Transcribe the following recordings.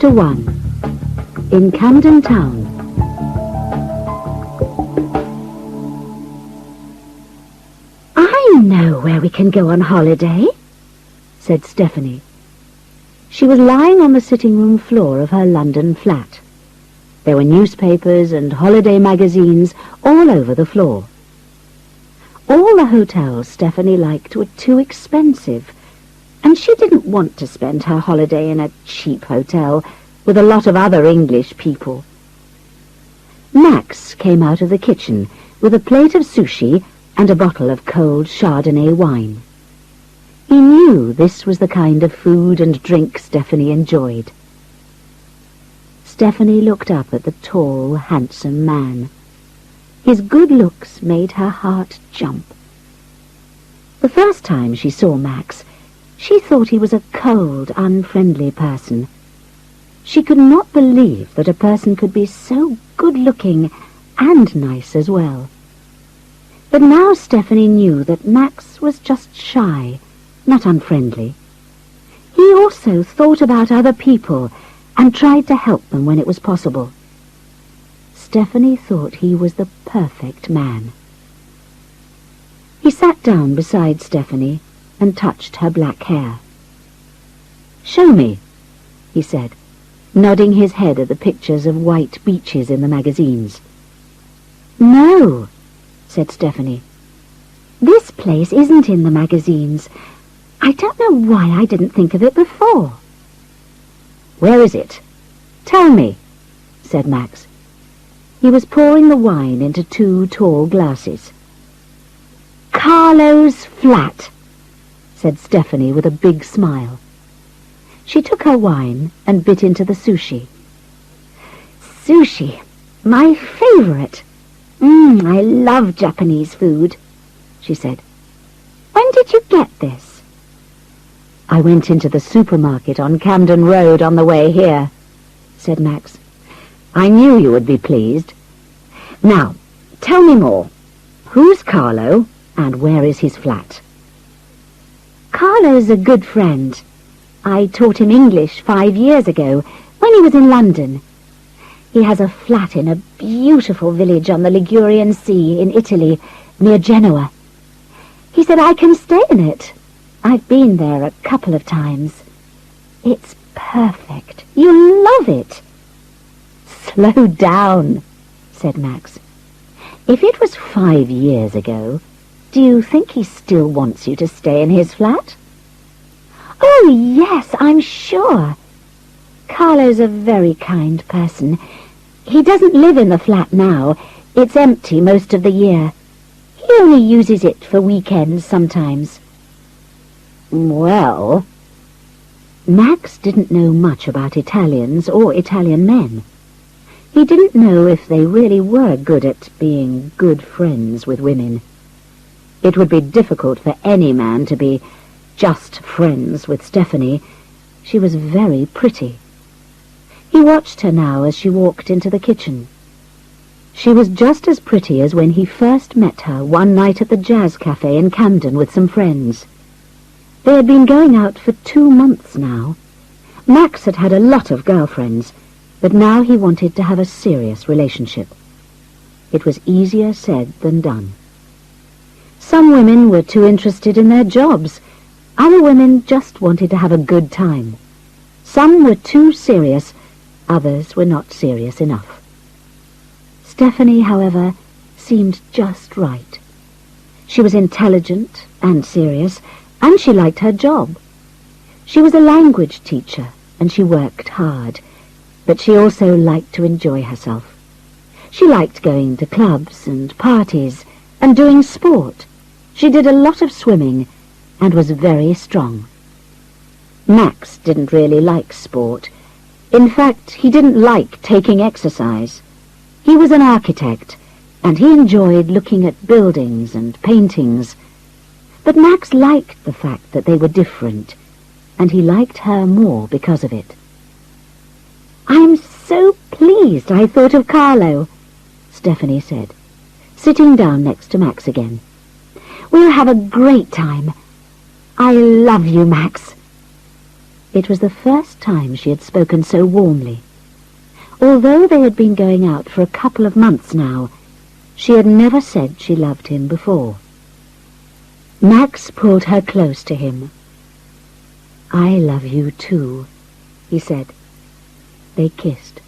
Chapter 1. In Camden Town. "I know where we can go on holiday," said Stephanie. She was lying on the sitting room floor of her London flat. There were newspapers and holiday magazines all over the floor. All the hotels Stephanie liked were too expensive, and she didn't want to spend her holiday in a cheap hotel with a lot of other English people. Max came out of the kitchen with a plate of sushi and a bottle of cold Chardonnay wine. He knew this was the kind of food and drink Stephanie enjoyed. Stephanie looked up at the tall, handsome man. His good looks made her heart jump. The first time she saw Max, she thought he was a cold, unfriendly person. She could not believe that a person could be so good-looking and nice as well. But now Stephanie knew that Max was just shy, not unfriendly. He also thought about other people and tried to help them when it was possible. Stephanie thought he was the perfect man. He sat down beside Stephanie and touched her black hair. "Show me," he said, nodding his head at the pictures of white beaches in the magazines. "No," said Stephanie. "This place isn't in the magazines. I don't know why I didn't think of it before." "Where is it? Tell me," said Max. He was pouring the wine into 2 tall glasses. "Carlo's flat," said Stephanie with a big smile. She took her wine and bit into the sushi. "Sushi, my favorite. I love Japanese food," she said. "When did you get this?" "I went into the supermarket on Camden Road on the way here," said Max. "I knew you would be pleased. Now, tell me more. Who's Carlo, and where is his flat?" "Carlo's a good friend. I taught him English 5 years ago, when he was in London. He has a flat in a beautiful village on the Ligurian Sea in Italy, near Genoa. He said I can stay in it. I've been there a couple of times. It's perfect. You'll love it." "Slow down," said Max. "If it was 5 years ago, do you think he still wants you to stay in his flat?" "Oh, yes, I'm sure. Carlo's a very kind person. He doesn't live in the flat now. It's empty most of the year. He only uses it for weekends sometimes." "Well..." Max didn't know much about Italians or Italian men. He didn't know if they really were good at being good friends with women. It would be difficult for any man to be just friends with Stephanie. She was very pretty. He watched her now as she walked into the kitchen. She was just as pretty as when he first met her one night at the jazz cafe in Camden with some friends. They had been going out for 2 months now. Max had had a lot of girlfriends, but now he wanted to have a serious relationship. It was easier said than done. Some women were too interested in their jobs. Other women just wanted to have a good time. Some were too serious, others were not serious enough. Stephanie, however, seemed just right. She was intelligent and serious, and she liked her job. She was a language teacher, and she worked hard, but she also liked to enjoy herself. She liked going to clubs and parties and doing sport. She did a lot of swimming and was very strong. Max didn't really like sport. In fact, he didn't like taking exercise. He was an architect, and he enjoyed looking at buildings and paintings. But Max liked the fact that they were different, and he liked her more because of it. "I'm so pleased I thought of Carlo," Stephanie said, sitting down next to Max again. "We'll have a great time. I love you, Max." It was the first time she had spoken so warmly. Although they had been going out for a couple of months now, she had never said she loved him before. Max pulled her close to him. "I love you too," he said. They kissed.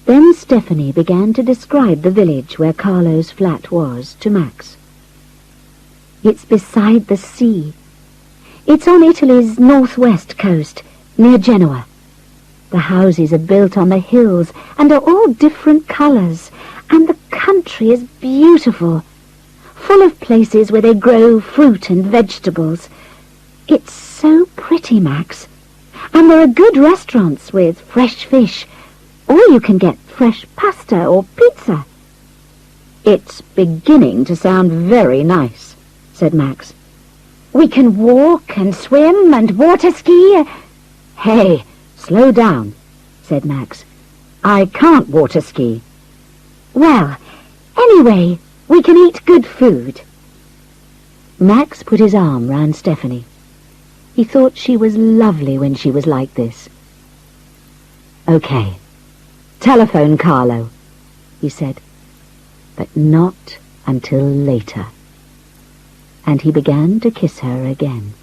Then Stephanie began to describe the village where Carlo's flat was to Max. "It's beside the sea. It's on Italy's northwest coast, near Genoa. The houses are built on the hills and are all different colours, and the country is beautiful, full of places where they grow fruit and vegetables. It's so pretty, Max. And there are good restaurants with fresh fish, or you can get fresh pasta or pizza." "It's beginning to sound very nice," said Max. "We can walk and swim and water ski." "Hey, slow down," said Max. "I can't water ski." "Well, anyway, we can eat good food." Max put his arm round Stephanie. He thought she was lovely when she was like this. "Okay, telephone Carlo," he said, "but not until later." And he began to kiss her again.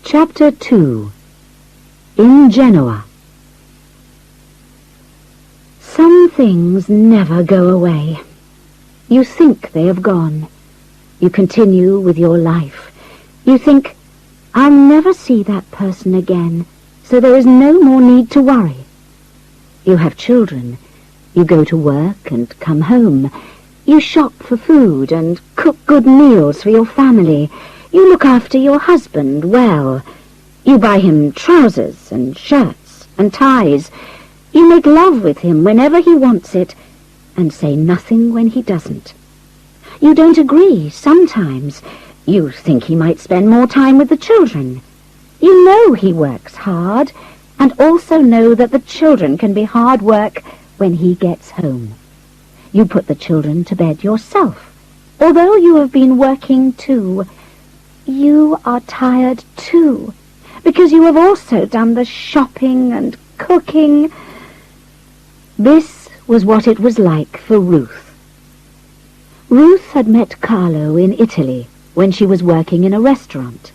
Chapter 2. In Genoa. Some things never go away. You think they have gone. You continue with your life. You think, "I'll never see that person again, so there is no more need to worry." You have children. You go to work and come home. You shop for food and cook good meals for your family. You look after your husband well. You buy him trousers and shirts and ties. You make love with him whenever he wants it, and say nothing when he doesn't. You don't agree sometimes. You think he might spend more time with the children. You know he works hard, and also know that the children can be hard work when he gets home. You put the children to bed yourself, although you have been working too. You are tired too, because you have also done the shopping and cooking. This was what it was like for Ruth. Ruth had met Carlo in Italy when she was working in a restaurant.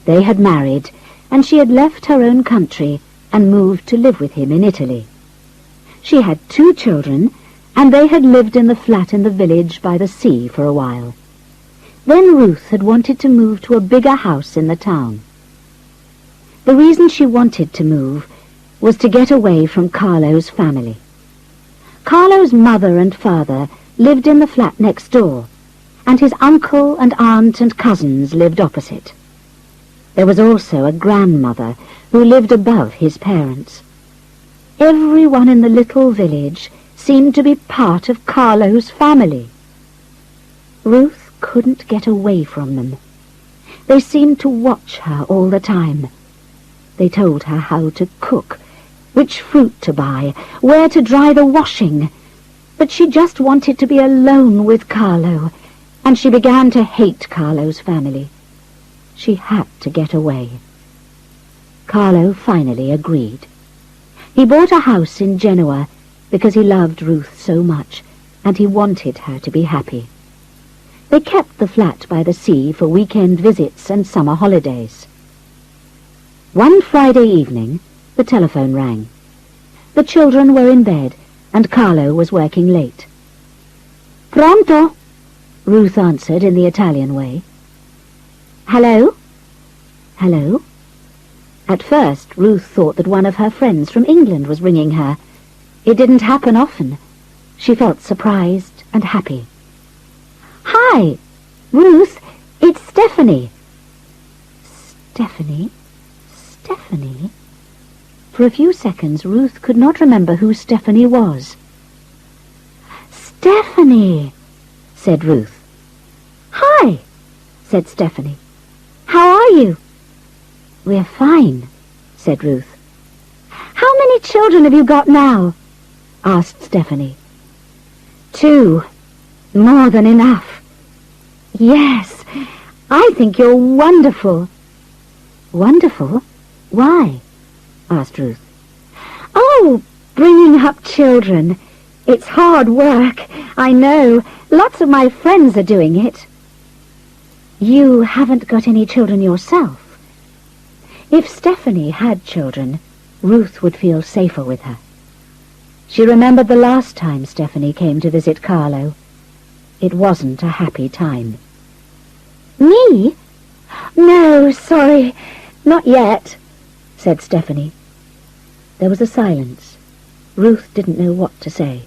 They had married, and she had left her own country and moved to live with him in Italy. She had 2 children, and they had lived in the flat in the village by the sea for a while. Then Ruth had wanted to move to a bigger house in the town. The reason she wanted to move was to get away from Carlo's family. Carlo's mother and father lived in the flat next door, and his uncle and aunt and cousins lived opposite. There was also a grandmother who lived above his parents. Everyone in the little village seemed to be part of Carlo's family. Ruth couldn't get away from them. They seemed to watch her all the time. They told her how to cook, which fruit to buy, where to dry the washing. But she just wanted to be alone with Carlo, and she began to hate Carlo's family. She had to get away. Carlo finally agreed. He bought a house in Genoa because he loved Ruth so much, and he wanted her to be happy. They kept the flat by the sea for weekend visits and summer holidays. One Friday evening, the telephone rang. The children were in bed, and Carlo was working late. "Pronto?" Ruth answered in the Italian way. "Hello?" "Hello?" At first, Ruth thought that one of her friends from England was ringing her. It didn't happen often. She felt surprised and happy. "Hi, Ruth, it's Stephanie." Stephanie? Stephanie? For a few seconds, Ruth could not remember who Stephanie was. "Stephanie," said Ruth. "Hi," said Stephanie. "How are you?" "We're fine," said Ruth. "How many children have you got now?" asked Stephanie. "2. More than enough." Yes, I think you're wonderful. Wonderful? Why? Asked Ruth. Oh, bringing up children. It's hard work, I know. Lots of my friends are doing it. You haven't got any children yourself. If Stephanie had children, Ruth would feel safer with her. She remembered the last time Stephanie came to visit Carlo. It wasn't a happy time. Me? No, sorry, not yet, said Stephanie. There was a silence. Ruth didn't know what to say.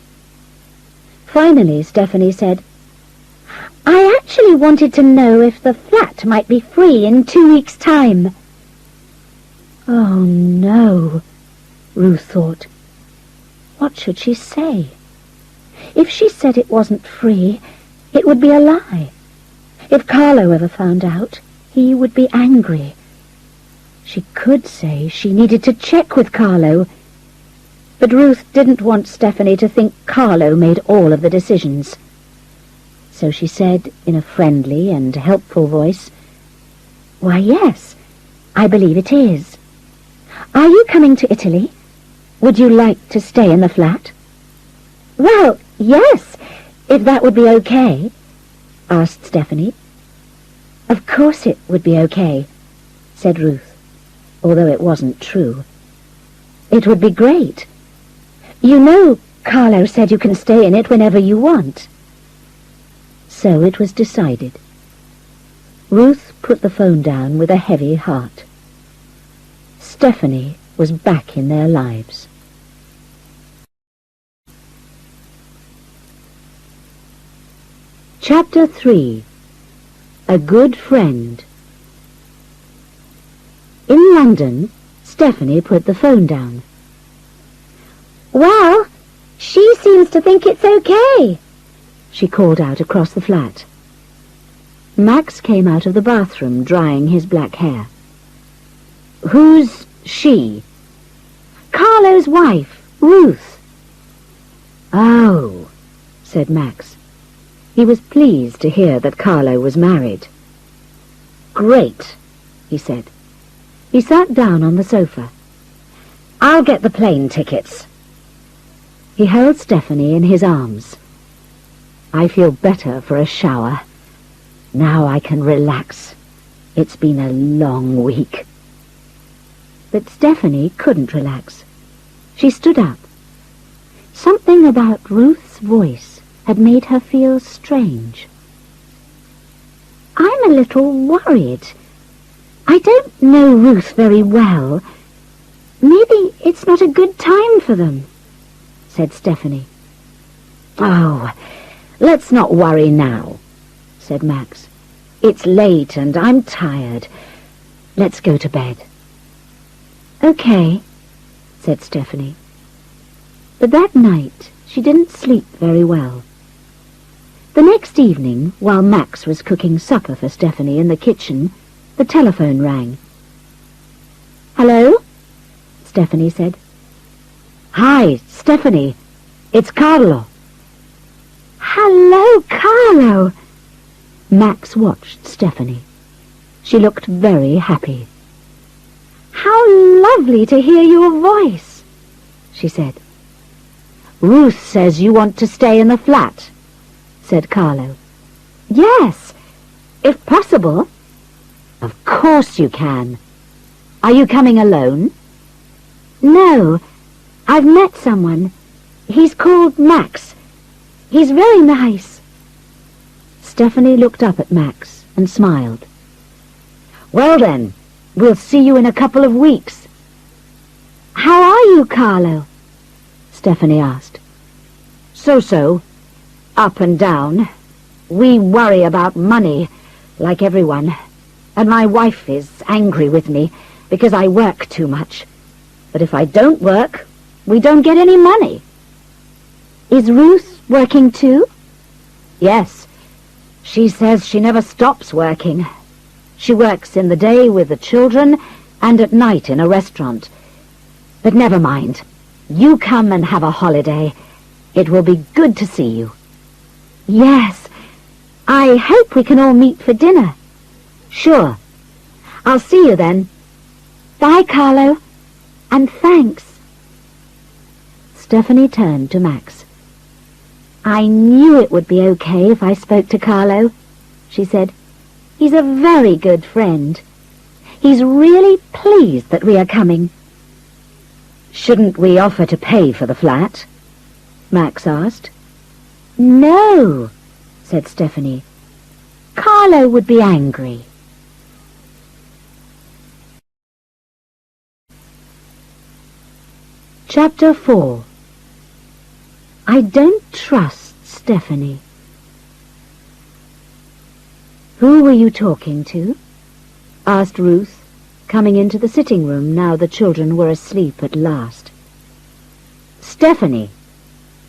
Finally, Stephanie said, I actually wanted to know if the flat might be free in 2 weeks' time. Oh, no, Ruth thought. What should she say? If she said it wasn't free, it would be a lie. If Carlo ever found out, he would be angry. She could say she needed to check with Carlo, but Ruth didn't want Stephanie to think Carlo made all of the decisions. So she said in a friendly and helpful voice, Why, yes, I believe it is. Are you coming to Italy? Would you like to stay in the flat? Well, yes, if that would be okay, asked Stephanie. Of course it would be okay, said Ruth, although it wasn't true. It would be great. You know, Carlo said you can stay in it whenever you want. So it was decided. Ruth put the phone down with a heavy heart. Stephanie was back in their lives. Chapter 3. A Good Friend. In London, Stephanie put the phone down. Well, she seems to think it's okay, she called out across the flat. Max came out of the bathroom, drying his black hair. Who's she? Carlo's wife, Ruth. Oh, said Max. He was pleased to hear that Carlo was married. Great, he said. He sat down on the sofa. I'll get the plane tickets. He held Stephanie in his arms. I feel better for a shower. Now I can relax. It's been a long week. But Stephanie couldn't relax. She stood up. Something about Ruth's voice had made her feel strange. I'm a little worried. I don't know Ruth very well. Maybe it's not a good time for them, said Stephanie. Oh, let's not worry now, said Max. It's late and I'm tired. Let's go to bed. Okay, said Stephanie. But that night she didn't sleep very well. The next evening, while Max was cooking supper for Stephanie in the kitchen, the telephone rang. Hello? Stephanie said. Hi, Stephanie. It's Carlo. Hello, Carlo. Max watched Stephanie. She looked very happy. How lovely to hear your voice, she said. Ruth says you want to stay in the flat, said Carlo. Yes, if possible. Of course you can. Are you coming alone? No, I've met someone. He's called Max. He's very nice. Stephanie looked up at Max and smiled. Well then, we'll see you in a couple of weeks. How are you, Carlo? Stephanie asked. So-so, up and down. We worry about money, like everyone, and my wife is angry with me because I work too much. But if I don't work, we don't get any money. Is Ruth working too? Yes. She says she never stops working. She works in the day with the children and at night in a restaurant. But never mind. You come and have a holiday. It will be good to see you. Yes, I hope we can all meet for dinner. Sure. I'll see you then. Bye, Carlo. And thanks. Stephanie turned to Max. I knew it would be okay if I spoke to Carlo, she said. He's a very good friend. He's really pleased that we are coming. Shouldn't we offer to pay for the flat? Max asked. No, said Stephanie. Carlo would be angry. Chapter 4. I don't trust Stephanie. Who were you talking to? Asked Ruth, coming into the sitting room now the children were asleep at last. Stephanie,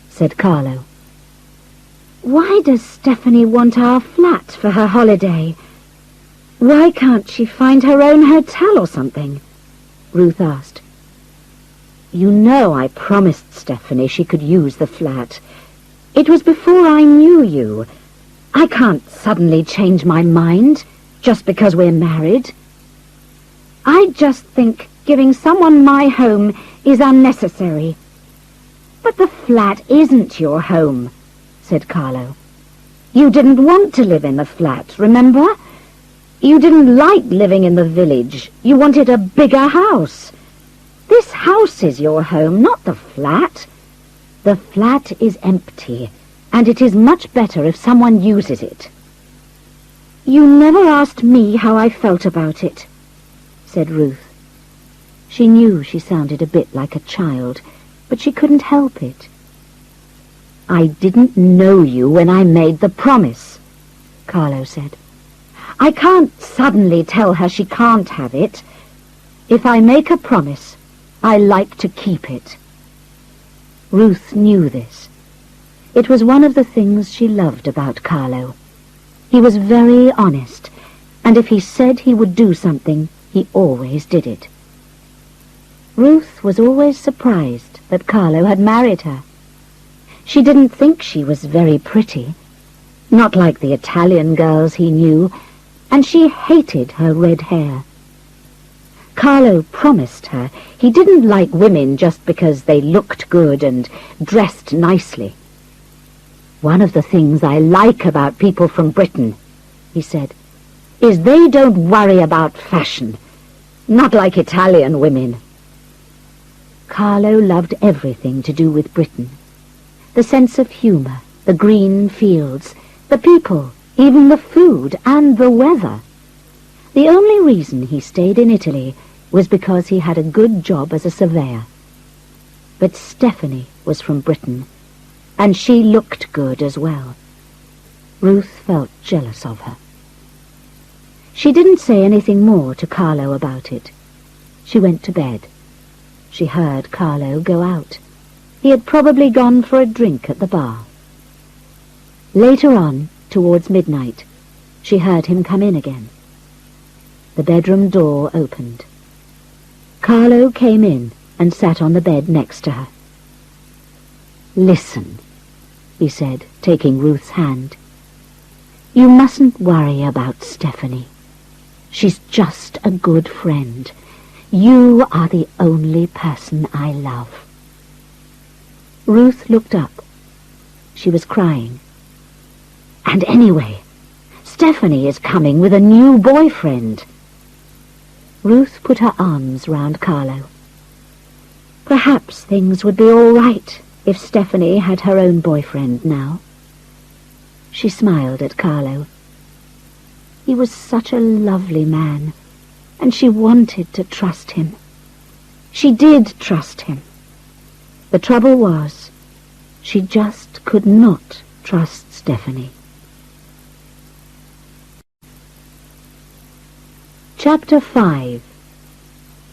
said Carlo. Why does Stephanie want our flat for her holiday? Why can't she find her own hotel or something? Ruth asked. You know I promised Stephanie she could use the flat. It was before I knew you. I can't suddenly change my mind just because we're married. I just think giving someone my home is unnecessary. But the flat isn't your home, said Carlo. You didn't want to live in the flat, remember? You didn't like living in the village. You wanted a bigger house. This house is your home, not the flat. The flat is empty, and it is much better if someone uses it. You never asked me how I felt about it, said Ruth. She knew she sounded a bit like a child, but she couldn't help it. I didn't know you when I made the promise, Carlo said. I can't suddenly tell her she can't have it. If I make a promise, I like to keep it. Ruth knew this. It was one of the things she loved about Carlo. He was very honest, and if he said he would do something, he always did it. Ruth was always surprised that Carlo had married her. She didn't think she was very pretty, not like the Italian girls he knew, and she hated her red hair. Carlo promised her he didn't like women just because they looked good and dressed nicely. One of the things I like about people from Britain, he said, is they don't worry about fashion, not like Italian women. Carlo loved everything to do with Britain. The sense of humour, the green fields, the people, even the food and the weather. The only reason he stayed in Italy was because he had a good job as a surveyor. But Stephanie was from Britain, and she looked good as well. Ruth felt jealous of her. She didn't say anything more to Carlo about it. She went to bed. She heard Carlo go out. He had probably gone for a drink at the bar. Later on, towards midnight, she heard him come in again. The bedroom door opened. Carlo came in and sat on the bed next to her. Listen, he said, taking Ruth's hand. You mustn't worry about Stephanie. She's just a good friend. You are the only person I love. Ruth looked up. She was crying. And anyway, Stephanie is coming with a new boyfriend. Ruth put her arms round Carlo. Perhaps things would be all right if Stephanie had her own boyfriend now. She smiled at Carlo. He was such a lovely man, and she wanted to trust him. She did trust him. The trouble was, she just could not trust Stephanie. Chapter 5.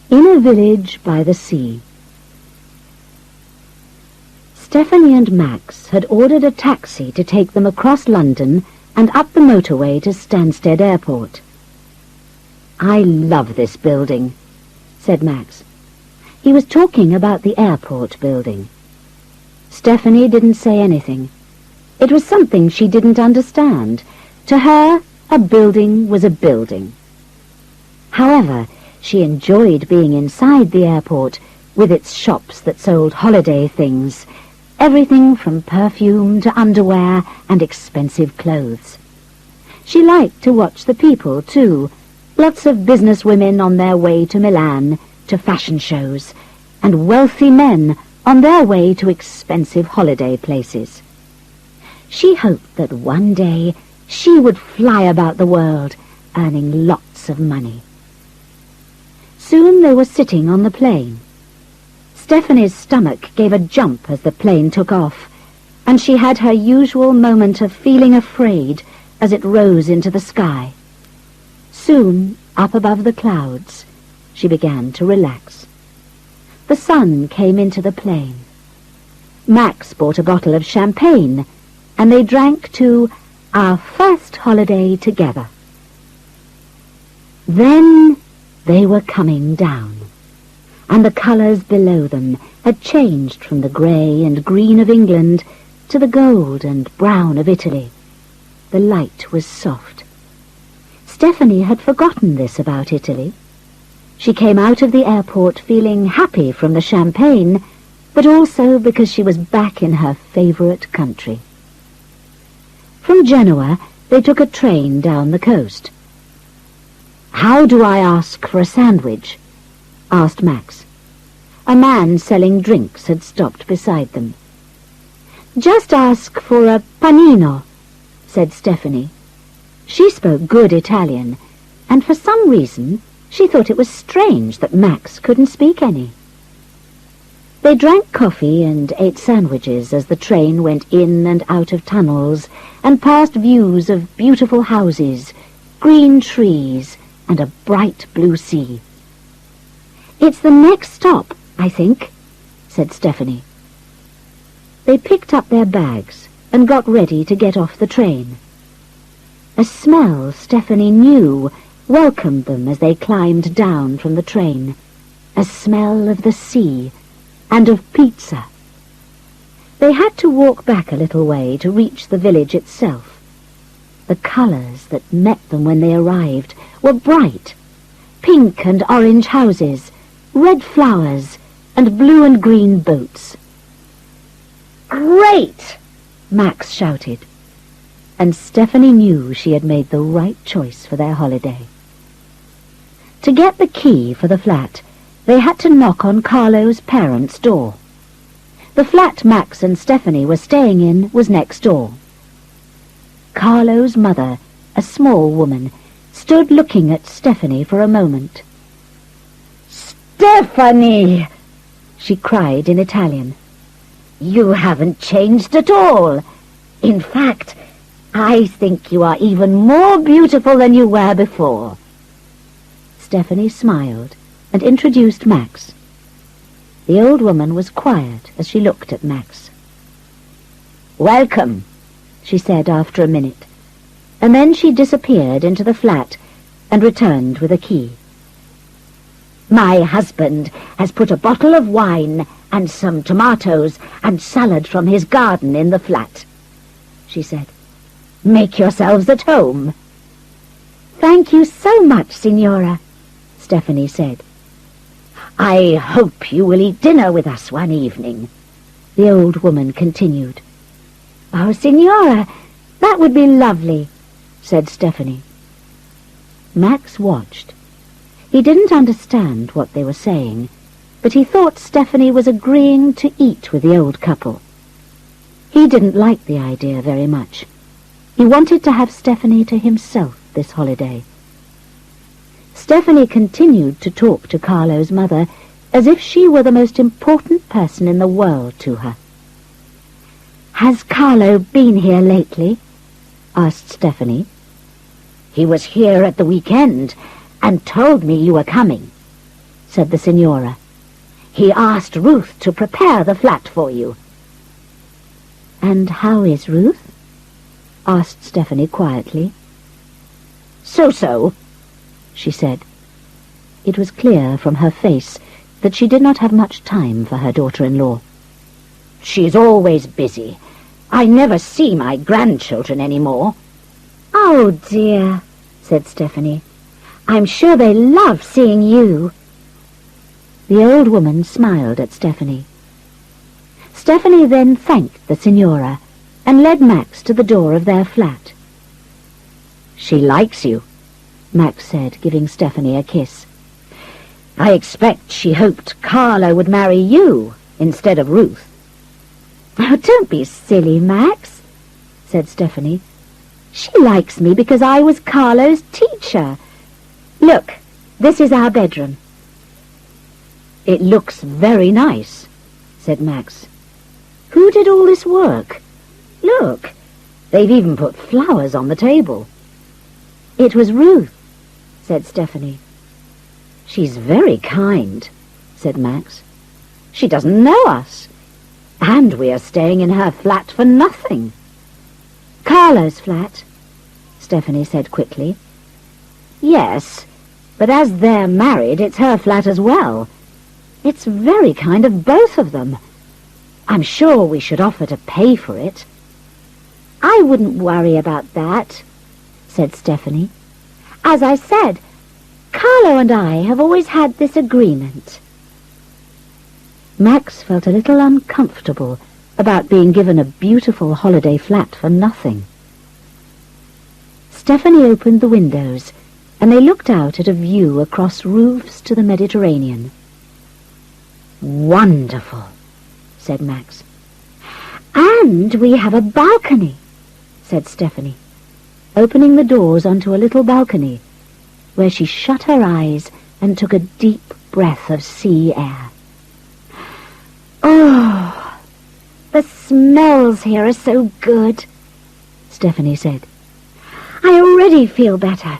In a Village by the Sea. Stephanie and Max had ordered a taxi to take them across London and up the motorway to Stansted Airport. I love this building, said Max. He was talking about the airport building. Stephanie didn't say anything. It was something she didn't understand, To her, a building was a building. However, she enjoyed being inside the airport with its shops that sold holiday things, everything from perfume to underwear and expensive clothes. She liked to watch the people, too, lots of businesswomen on their way to Milan, to fashion shows, and wealthy men on their way to expensive holiday places. She hoped that one day she would fly about the world, earning lots of money. Soon they were sitting on the plane. Stephanie's stomach gave a jump as the plane took off, and she had her usual moment of feeling afraid as it rose into the sky. Soon, up above the clouds, she began to relax. The sun came into the plane. Max bought a bottle of champagne, and they drank to our first holiday together. Then they were coming down, and the colours below them had changed from the grey and green of England to the gold and brown of Italy. The light was soft. Stephanie had forgotten this about Italy. She came out of the airport feeling happy from the champagne, but also because she was back in her favourite country. From Genoa, they took a train down the coast. "How do I ask for a sandwich?" asked Max. A man selling drinks had stopped beside them. "Just ask for a panino," said Stephanie. She spoke good Italian, and for some reason she thought it was strange that Max couldn't speak any. They drank coffee and ate sandwiches as the train went in and out of tunnels and past views of beautiful houses, green trees, and a bright blue sea. "It's the next stop, I think," said Stephanie. They picked up their bags and got ready to get off the train. A smell Stephanie knew welcomed them as they climbed down from the train, a smell of the sea and of pizza. They had to walk back a little way to reach the village itself. The colours that met them when they arrived were bright. Pink and orange houses, red flowers, and blue and green boats. "Great!" Max shouted, and Stephanie knew she had made the right choice for their holiday. To get the key for the flat, they had to knock on Carlo's parents' door. The flat Max and Stephanie were staying in was next door. Carlo's mother, a small woman, stood looking at Stephanie for a moment. "Stephanie!" she cried in Italian. "You haven't changed at all. In fact, I think you are even more beautiful than you were before." Stephanie smiled and introduced Max. The old woman was quiet as she looked at Max. "Welcome," she said after a minute, and then she disappeared into the flat and returned with a key. "My husband has put a bottle of wine and some tomatoes and salad from his garden in the flat," she said. "Make yourselves at home." "Thank you so much, Signora," Stephanie said. "I hope you will eat dinner with us one evening," the old woman continued. "Oh, Signora, that would be lovely," said Stephanie. Max watched. He didn't understand what they were saying, but he thought Stephanie was agreeing to eat with the old couple. He didn't like the idea very much. He wanted to have Stephanie to himself this holiday. Stephanie continued to talk to Carlo's mother as if she were the most important person in the world to her. "Has Carlo been here lately?" asked Stephanie. "He was here at the weekend and told me you were coming," said the Signora. "He asked Ruth to prepare the flat for you." "And how is Ruth?" asked Stephanie quietly. "So-so," she said. It was clear from her face that she did not have much time for her daughter-in-law. "She's always busy. I never see my grandchildren any more." "Oh, dear," said Stephanie. "I'm sure they love seeing you." The old woman smiled at Stephanie. Stephanie then thanked the Signora and led Max to the door of their flat. "She likes you," Max said, giving Stephanie a kiss. "I expect she hoped Carlo would marry you instead of Ruth." "Oh, don't be silly, Max," said Stephanie. "She likes me because I was Carlo's teacher. Look, this is our bedroom." "It looks very nice," said Max. "Who did all this work? Look, they've even put flowers on the table." "It was Ruth," said Stephanie. "She's very kind," said Max. "She doesn't know us, and we are staying in her flat for nothing." "Carlo's flat," Stephanie said quickly. "Yes, but as they're married, it's her flat as well. It's very kind of both of them. I'm sure we should offer to pay for it." "I wouldn't worry about that," said Stephanie. "As I said, Carlo and I have always had this agreement." Max felt a little uncomfortable about being given a beautiful holiday flat for nothing. Stephanie opened the windows, and they looked out at a view across roofs to the Mediterranean. "Wonderful," said Max. "And we have a balcony," said Stephanie, opening the doors onto a little balcony, where she shut her eyes and took a deep breath of sea air. "Oh, the smells here are so good," Stephanie said. "I already feel better.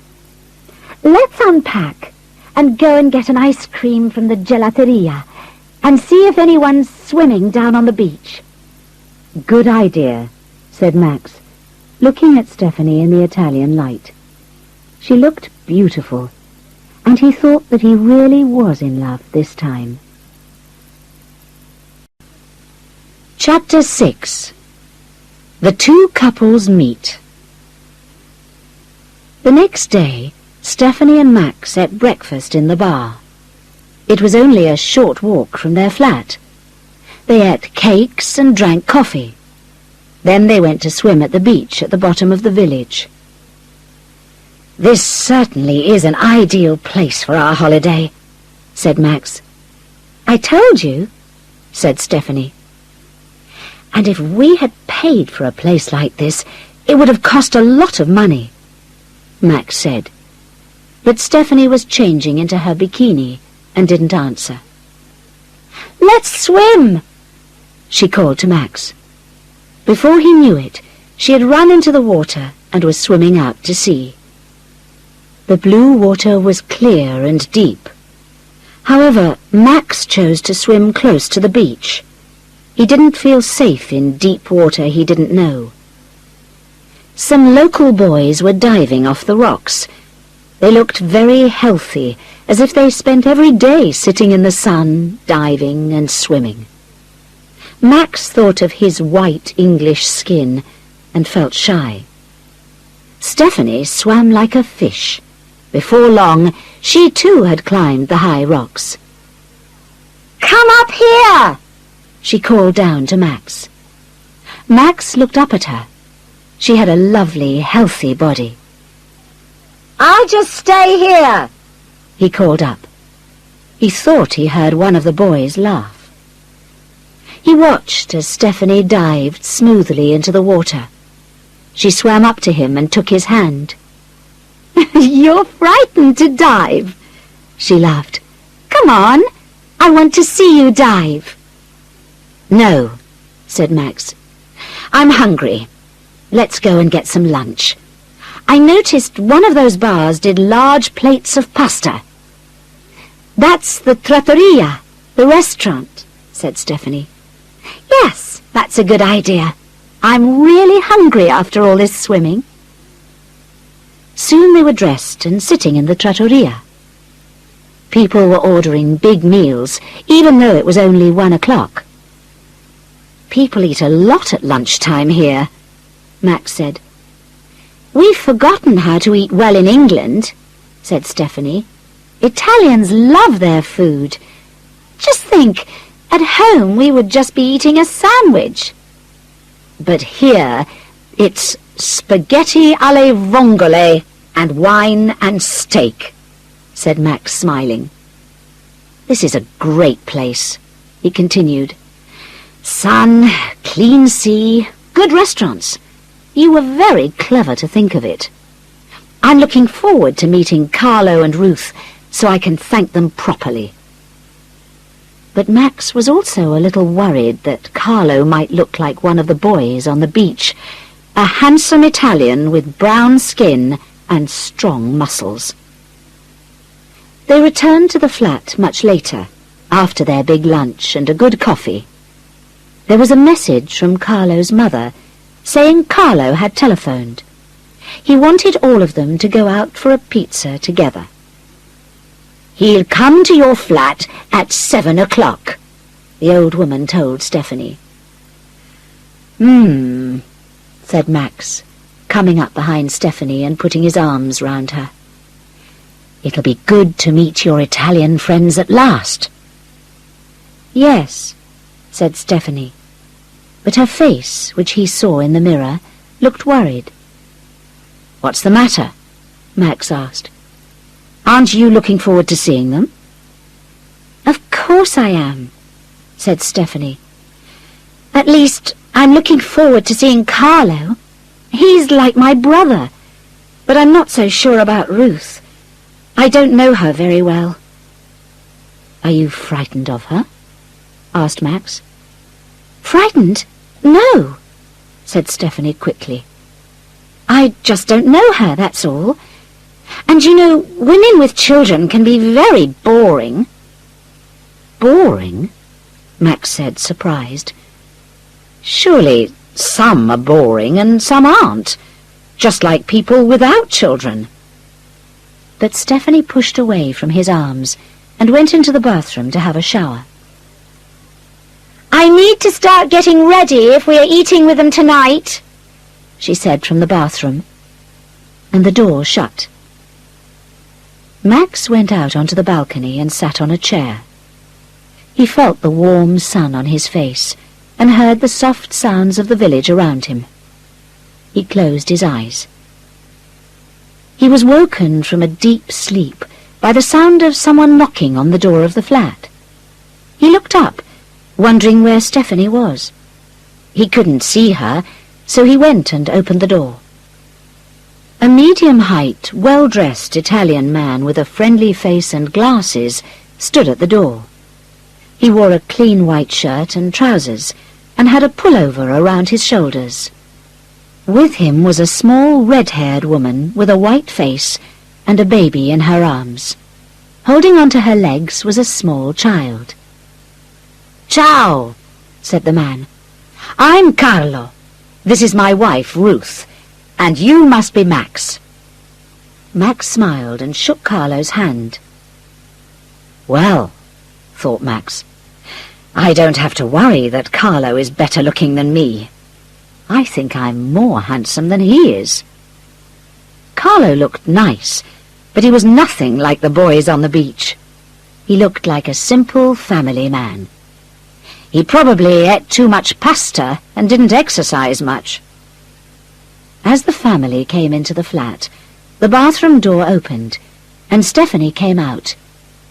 Let's unpack and go and get an ice cream from the gelateria and see if anyone's swimming down on the beach." "Good idea," said Max, looking at Stephanie in the Italian light. She looked beautiful, and he thought that he really was in love this time. Chapter 6. The Two Couples Meet. The next day, Stephanie and Max ate breakfast in the bar. It was only a short walk from their flat. They ate cakes and drank coffee. Then they went to swim at the beach at the bottom of the village. "This certainly is an ideal place for our holiday," said Max. "I told you," said Stephanie. "And if we had paid for a place like this, it would have cost a lot of money," Max said. But Stephanie was changing into her bikini and didn't answer. "Let's swim," she called to Max. Before he knew it, she had run into the water and was swimming out to sea. The blue water was clear and deep. However, Max chose to swim close to the beach. He didn't feel safe in deep water he didn't know. Some local boys were diving off the rocks. They looked very healthy, as if they spent every day sitting in the sun, diving and swimming. Max thought of his white English skin and felt shy. Stephanie swam like a fish. Before long, she too had climbed the high rocks. "Come up here!" she called down to Max. Max looked up at her. She had a lovely, healthy body. "I'll just stay here," he called up. He thought he heard one of the boys laugh. He watched as Stephanie dived smoothly into the water. She swam up to him and took his hand. "You're frightened to dive," she laughed. "Come on, I want to see you dive." "No," said Max. "I'm hungry. Let's go and get some lunch. I noticed one of those bars did large plates of pasta." "That's the trattoria, the restaurant," said Stephanie. "Yes, that's a good idea. I'm really hungry after all this swimming." Soon they were dressed and sitting in the trattoria. People were ordering big meals, even though it was only 1 o'clock. "People eat a lot at lunchtime here," Max said. "We've forgotten how to eat well in England," said Stephanie. "Italians love their food. Just think, at home we would just be eating a sandwich. But here it's spaghetti alle vongole and wine and steak," said Max, smiling. "This is a great place," he continued. "Sun, clean sea, good restaurants. You were very clever to think of it. I'm looking forward to meeting Carlo and Ruth so I can thank them properly." But Max was also a little worried that Carlo might look like one of the boys on the beach, a handsome Italian with brown skin and strong muscles. They returned to the flat much later, after their big lunch and a good coffee. There was a message from Carlo's mother, saying Carlo had telephoned. He wanted all of them to go out for a pizza together. "He'll come to your flat at 7 o'clock, the old woman told Stephanie. Said Max, coming up behind Stephanie and putting his arms round her. "It'll be good to meet your Italian friends at last." "Yes," said Stephanie, but her face, which he saw in the mirror, looked worried. "What's the matter?" Max asked. "Aren't you looking forward to seeing them?" "Of course I am," said Stephanie. "At least, I'm looking forward to seeing Carlo. He's like my brother, but I'm not so sure about Ruth. I don't know her very well." "Are you frightened of her?" asked Max. "Frightened? No," said Stephanie quickly. "I just don't know her, that's all. And you know, women with children can be very boring." "Boring?" Max said, surprised. "Surely some are boring and some aren't, just like people without children." But Stephanie pushed away from his arms and went into the bathroom to have a shower. "I need to start getting ready if we are eating with them tonight," she said from the bathroom, and the door shut. Max went out onto the balcony and sat on a chair. He felt the warm sun on his face and heard the soft sounds of the village around him. He closed his eyes. He was woken from a deep sleep by the sound of someone knocking on the door of the flat. He looked up, wondering where Stephanie was. He couldn't see her, so he went and opened the door. A medium-height, well-dressed Italian man with a friendly face and glasses stood at the door. He wore a clean white shirt and trousers, and had a pullover around his shoulders. With him was a small red-haired woman with a white face and a baby in her arms. Holding onto her legs was a small child. "Ciao," said the man. "I'm Carlo. This is my wife, Ruth, and you must be Max." Max smiled and shook Carlo's hand. "Well," thought Max, "I don't have to worry that Carlo is better looking than me. I think I'm more handsome than he is." Carlo looked nice, but he was nothing like the boys on the beach. He looked like a simple family man. He probably ate too much pasta and didn't exercise much. As the family came into the flat, the bathroom door opened, and Stephanie came out,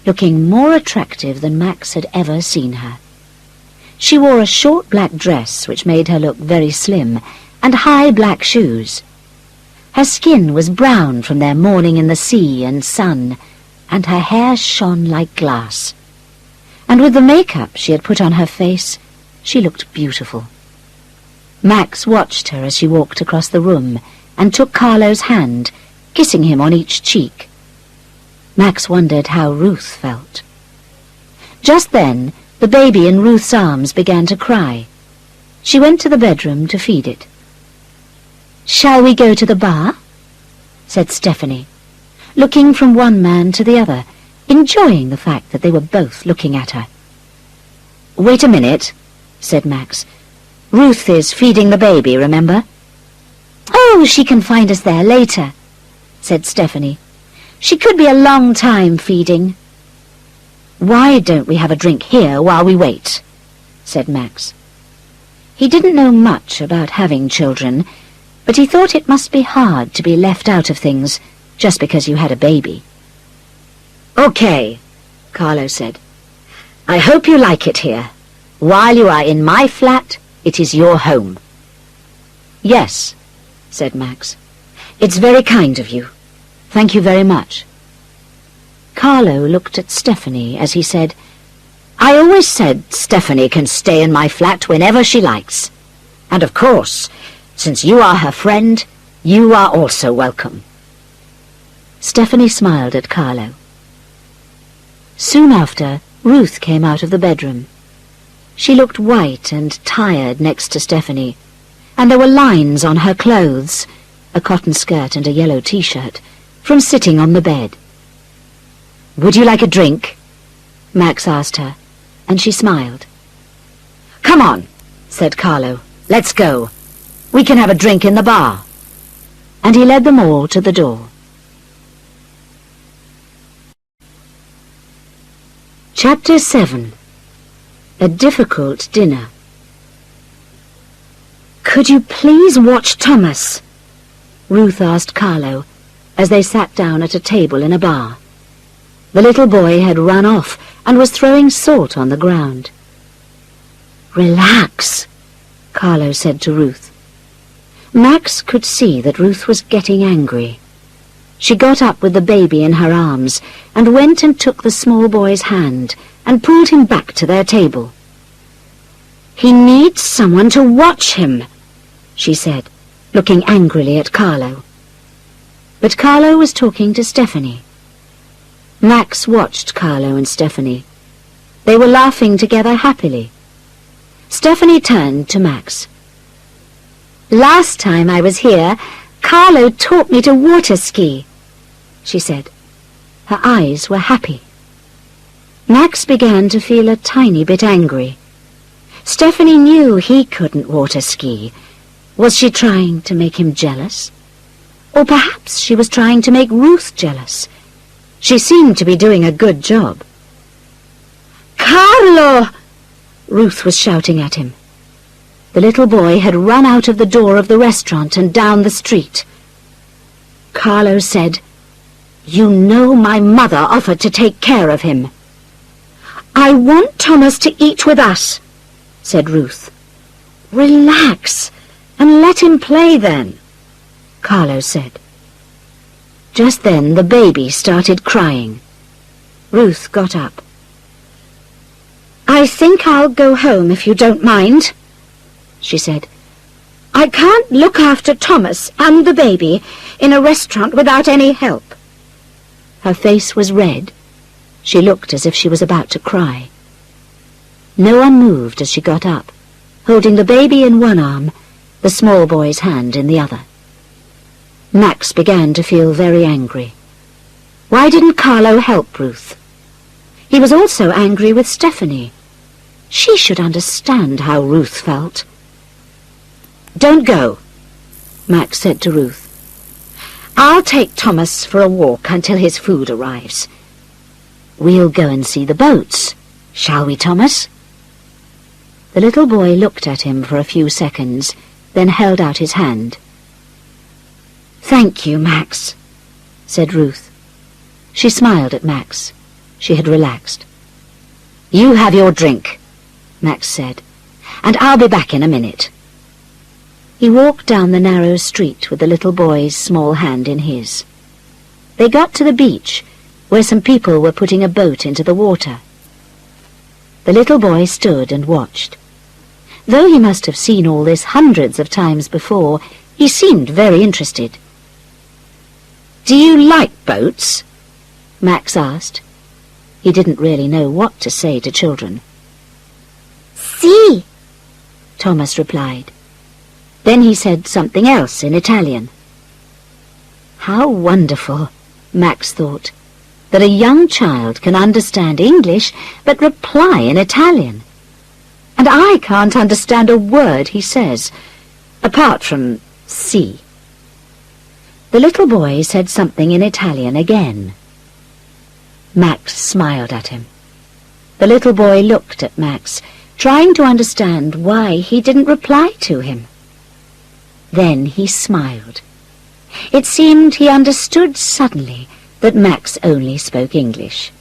looking more attractive than Max had ever seen her. She wore a short black dress which made her look very slim, and high black shoes. Her skin was brown from their morning in the sea and sun, and her hair shone like glass. And with the makeup she had put on her face, she looked beautiful. Max watched her as she walked across the room and took Carlo's hand, kissing him on each cheek. Max wondered how Ruth felt. Just then, the baby in Ruth's arms began to cry. She went to the bedroom to feed it. "Shall we go to the bar?" said Stephanie, looking from one man to the other, enjoying the fact that they were both looking at her. "Wait a minute," said Max. "Ruth is feeding the baby, remember?" "Oh, suppose she can find us there later," said Stephanie. "She could be a long time feeding." "Why don't we have a drink here while we wait?" said Max. He didn't know much about having children, but he thought it must be hard to be left out of things just because you had a baby. "Okay," Carlo said. "I hope you like it here. While you are in my flat, it is your home." "Yes," said Max. "It's very kind of you. Thank you very much." Carlo looked at Stephanie as he said, "I always said Stephanie can stay in my flat whenever she likes. And of course, since you are her friend, you are also welcome." Stephanie smiled at Carlo. Soon after, Ruth came out of the bedroom. She looked white and tired next to Stephanie, and there were lines on her clothes, a cotton skirt and a yellow t-shirt, from sitting on the bed. "Would you like a drink?" Max asked her, and she smiled. "Come on," said Carlo. "Let's go. We can have a drink in the bar." And he led them all to the door. Chapter 7. A Difficult Dinner. "Could you please watch Thomas?" Ruth asked Carlo, as they sat down at a table in a bar. The little boy had run off and was throwing salt on the ground. "Relax," Carlo said to Ruth. Max could see that Ruth was getting angry. She got up with the baby in her arms and went and took the small boy's hand and pulled him back to their table. "He needs someone to watch him," she said, looking angrily at Carlo. But Carlo was talking to Stephanie. Max watched Carlo and Stephanie. They were laughing together happily. Stephanie turned to Max. "Last time I was here, Carlo taught me to water ski," she said. Her eyes were happy. Max began to feel a tiny bit angry. Stephanie knew he couldn't water ski. Was she trying to make him jealous? Or perhaps she was trying to make Ruth jealous. She seemed to be doing a good job. "Carlo!" Ruth was shouting at him. The little boy had run out of the door of the restaurant and down the street. Carlo said, "You know my mother offered to take care of him." "I want Thomas to eat with us," said Ruth. "Relax and let him play then," Carlo said. Just then the baby started crying. Ruth got up. "I think I'll go home if you don't mind," she said. "I can't look after Thomas and the baby in a restaurant without any help." Her face was red. She looked as if she was about to cry. No one moved as she got up, holding the baby in one arm, the small boy's hand in the other. Max began to feel very angry. Why didn't Carlo help Ruth? He was also angry with Stephanie. She should understand how Ruth felt. "Don't go," Max said to Ruth. "I'll take Thomas for a walk until his food arrives. We'll go and see the boats, shall we, Thomas?" The little boy looked at him for a few seconds, then held out his hand. "Thank you, Max," said Ruth. She smiled at Max. She had relaxed. "You have your drink," Max said, "and I'll be back in a minute." He walked down the narrow street with the little boy's small hand in his. They got to the beach, where some people were putting a boat into the water. The little boy stood and watched. Though he must have seen all this hundreds of times before, he seemed very interested. "Do you like boats?" Max asked. He didn't really know what to say to children. "Si," Thomas replied. Then he said something else in Italian. How wonderful, Max thought, that a young child can understand English but reply in Italian. And I can't understand a word he says, apart from si. The little boy said something in Italian again. Max smiled at him. The little boy looked at Max, trying to understand why he didn't reply to him. Then he smiled. It seemed he understood suddenly that Max only spoke English.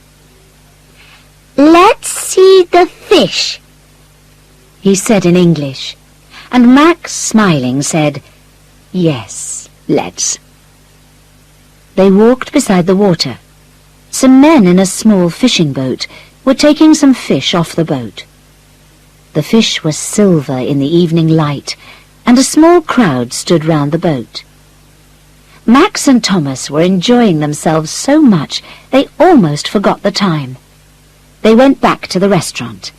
"Let's see the fish," he said in English, and Max, smiling, said, "Yes, let's." They walked beside the water. Some men in a small fishing boat were taking some fish off the boat. The fish was silver in the evening light, and a small crowd stood round the boat. Max and Thomas were enjoying themselves so much they almost forgot the time. They went back to the restaurant.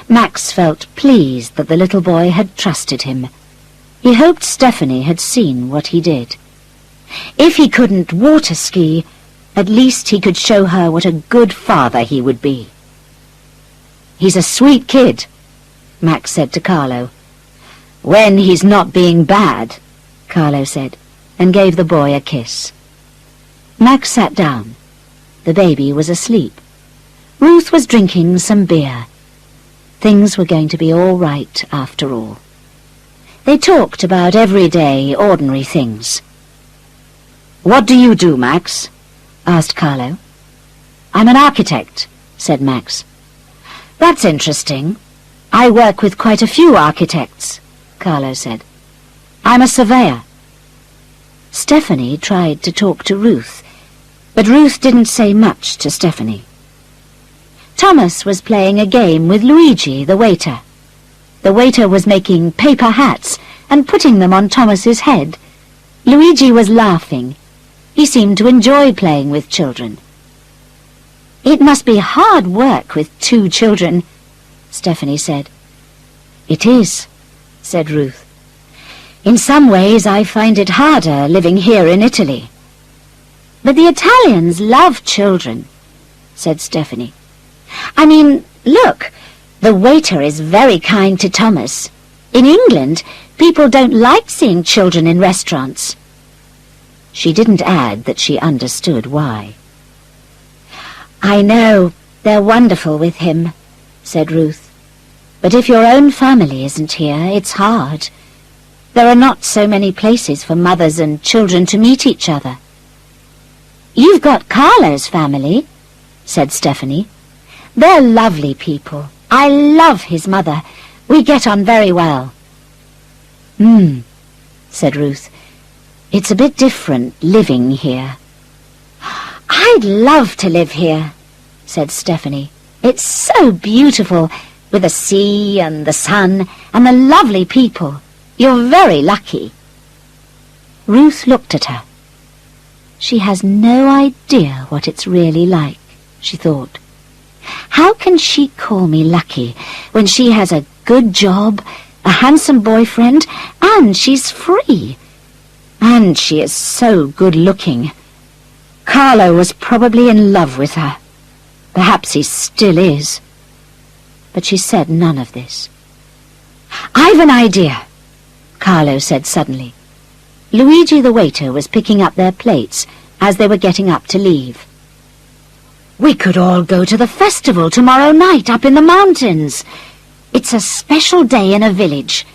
Max felt pleased that the little boy had trusted him. He hoped Stephanie had seen what he did. If he couldn't water ski, at least he could show her what a good father he would be. "He's a sweet kid," Max said to Carlo. "When he's not being bad," Carlo said, and gave the boy a kiss. Max sat down. The baby was asleep. Ruth was drinking some beer. Things were going to be all right after all. They talked about everyday, ordinary things. "What do you do, Max?" asked Carlo. "I'm an architect," said Max. "That's interesting. I work with quite a few architects," Carlo said. "I'm a surveyor." Stephanie tried to talk to Ruth, but Ruth didn't say much to Stephanie. Thomas was playing a game with Luigi, the waiter. The waiter was making paper hats and putting them on Thomas's head. Luigi was laughing. He seemed to enjoy playing with children. "It must be hard work with 2 children," Stephanie said. "It is," said Ruth. "In some ways I find it harder living here in Italy." "But the Italians love children," said Stephanie. "I mean, look, the waiter is very kind to Thomas. In England, people don't like seeing children in restaurants." She didn't add that she understood why. "I know, they're wonderful with him," said Ruth. "But if your own family isn't here, it's hard. There are not so many places for mothers and children to meet each other." "You've got Carlo's family," said Stephanie. "They're lovely people. I love his mother. We get on very well." Said Ruth. "It's a bit different living here." "I'd love to live here," said Stephanie. "It's so beautiful, with the sea and the sun and the lovely people. You're very lucky." Ruth looked at her. She has no idea what it's really like, she thought. How can she call me lucky when she has a good job, a handsome boyfriend, and she's free? And she is so good-looking. Carlo was probably in love with her. Perhaps he still is. But she said none of this. "I've an idea," Carlo said suddenly. Luigi the waiter was picking up their plates as they were getting up to leave. "We could all go to the festival tomorrow night up in the mountains. It's a special day in a village.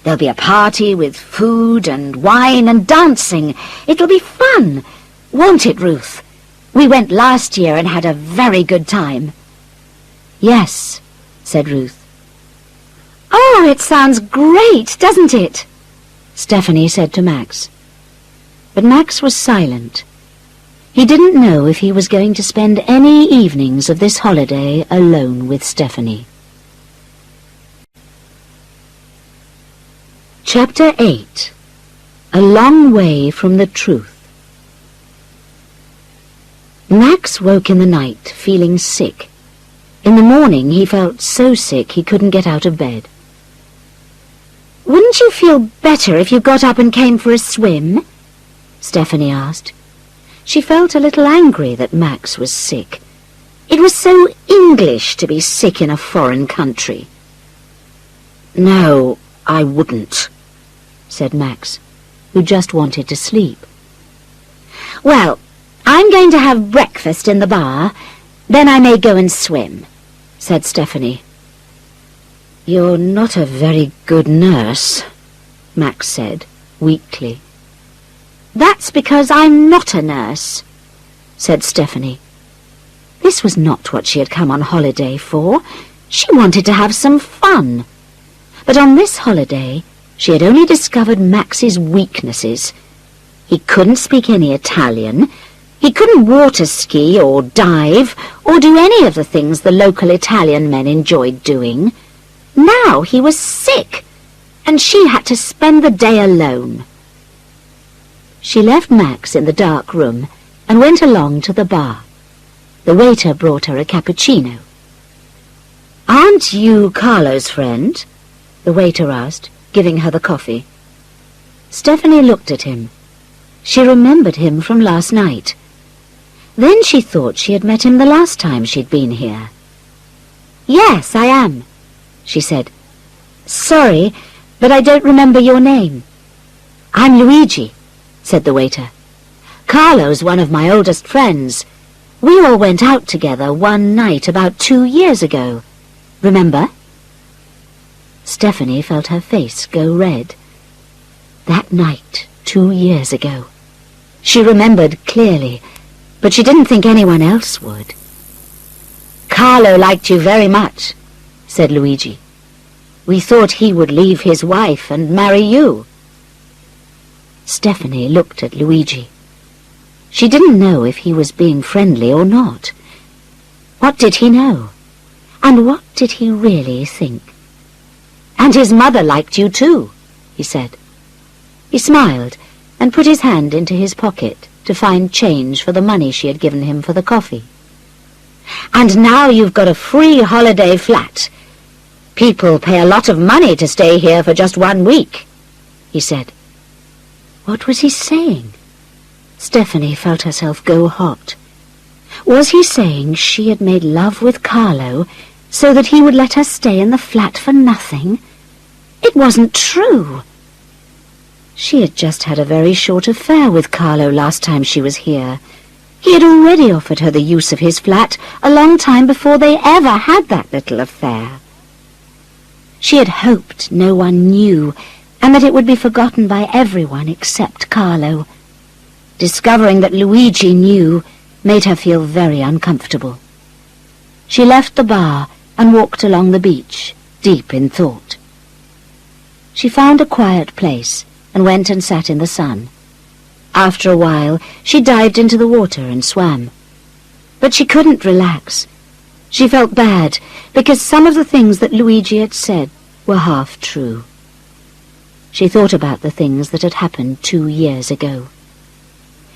There'll be a party with food and wine and dancing. It'll be fun. Won't it, Ruth? We went last year and had a very good time." "Yes," said Ruth. "Oh, it sounds great, doesn't it?" Stephanie said to Max. But Max was silent. He didn't know if he was going to spend any evenings of this holiday alone with Stephanie. Chapter 8. A Long Way from the Truth. Max woke in the night feeling sick. In the morning he felt so sick he couldn't get out of bed. "Wouldn't you feel better if you got up and came for a swim?" Stephanie asked. She felt a little angry that Max was sick. It was so English to be sick in a foreign country. "No, I wouldn't," said Max, who just wanted to sleep. Well, I'm going to have breakfast in the bar, then I may go and swim, said Stephanie. You're not a very good nurse, Max said, weakly. That's because I'm not a nurse, said Stephanie. This was not what she had come on holiday for. She wanted to have some fun. But on this holiday, she had only discovered Max's weaknesses. He couldn't speak any Italian. He couldn't water ski or dive or do any of the things the local Italian men enjoyed doing. Now he was sick, and she had to spend the day alone. She left Max in the dark room and went along to the bar. The waiter brought her a cappuccino. "Aren't you Carlo's friend?" the waiter asked, giving her the coffee. Stephanie looked at him. She remembered him from last night. Then she thought she had met him the last time she'd been here. "Yes, I am," she said. "Sorry, but I don't remember your name." "I'm Luigi," said the waiter. "Carlo's one of my oldest friends. We all went out together one night about 2 years ago. Remember?" Stephanie felt her face go red. That night, 2 years ago. She remembered clearly, but she didn't think anyone else would. "Carlo liked you very much," said Luigi. "We thought he would leave his wife and marry you." Stephanie looked at Luigi. She didn't know if he was being friendly or not. What did he know? And what did he really think? "And his mother liked you too," he said. He smiled and put his hand into his pocket to find change for the money she had given him for the coffee. "And now you've got a free holiday flat. People pay a lot of money to stay here for just 1 week," he said. What was he saying? Stephanie felt herself go hot. Was he saying she had made love with Carlo so that he would let her stay in the flat for nothing? It wasn't true. She had just had a very short affair with Carlo last time she was here. He had already offered her the use of his flat a long time before they ever had that little affair. She had hoped no one knew, and that it would be forgotten by everyone except Carlo. Discovering that Luigi knew made her feel very uncomfortable. She left the bar and walked along the beach, deep in thought. She found a quiet place and went and sat in the sun. After a while, she dived into the water and swam. But she couldn't relax. She felt bad because some of the things that Luigi had said were half true. She thought about the things that had happened 2 years ago.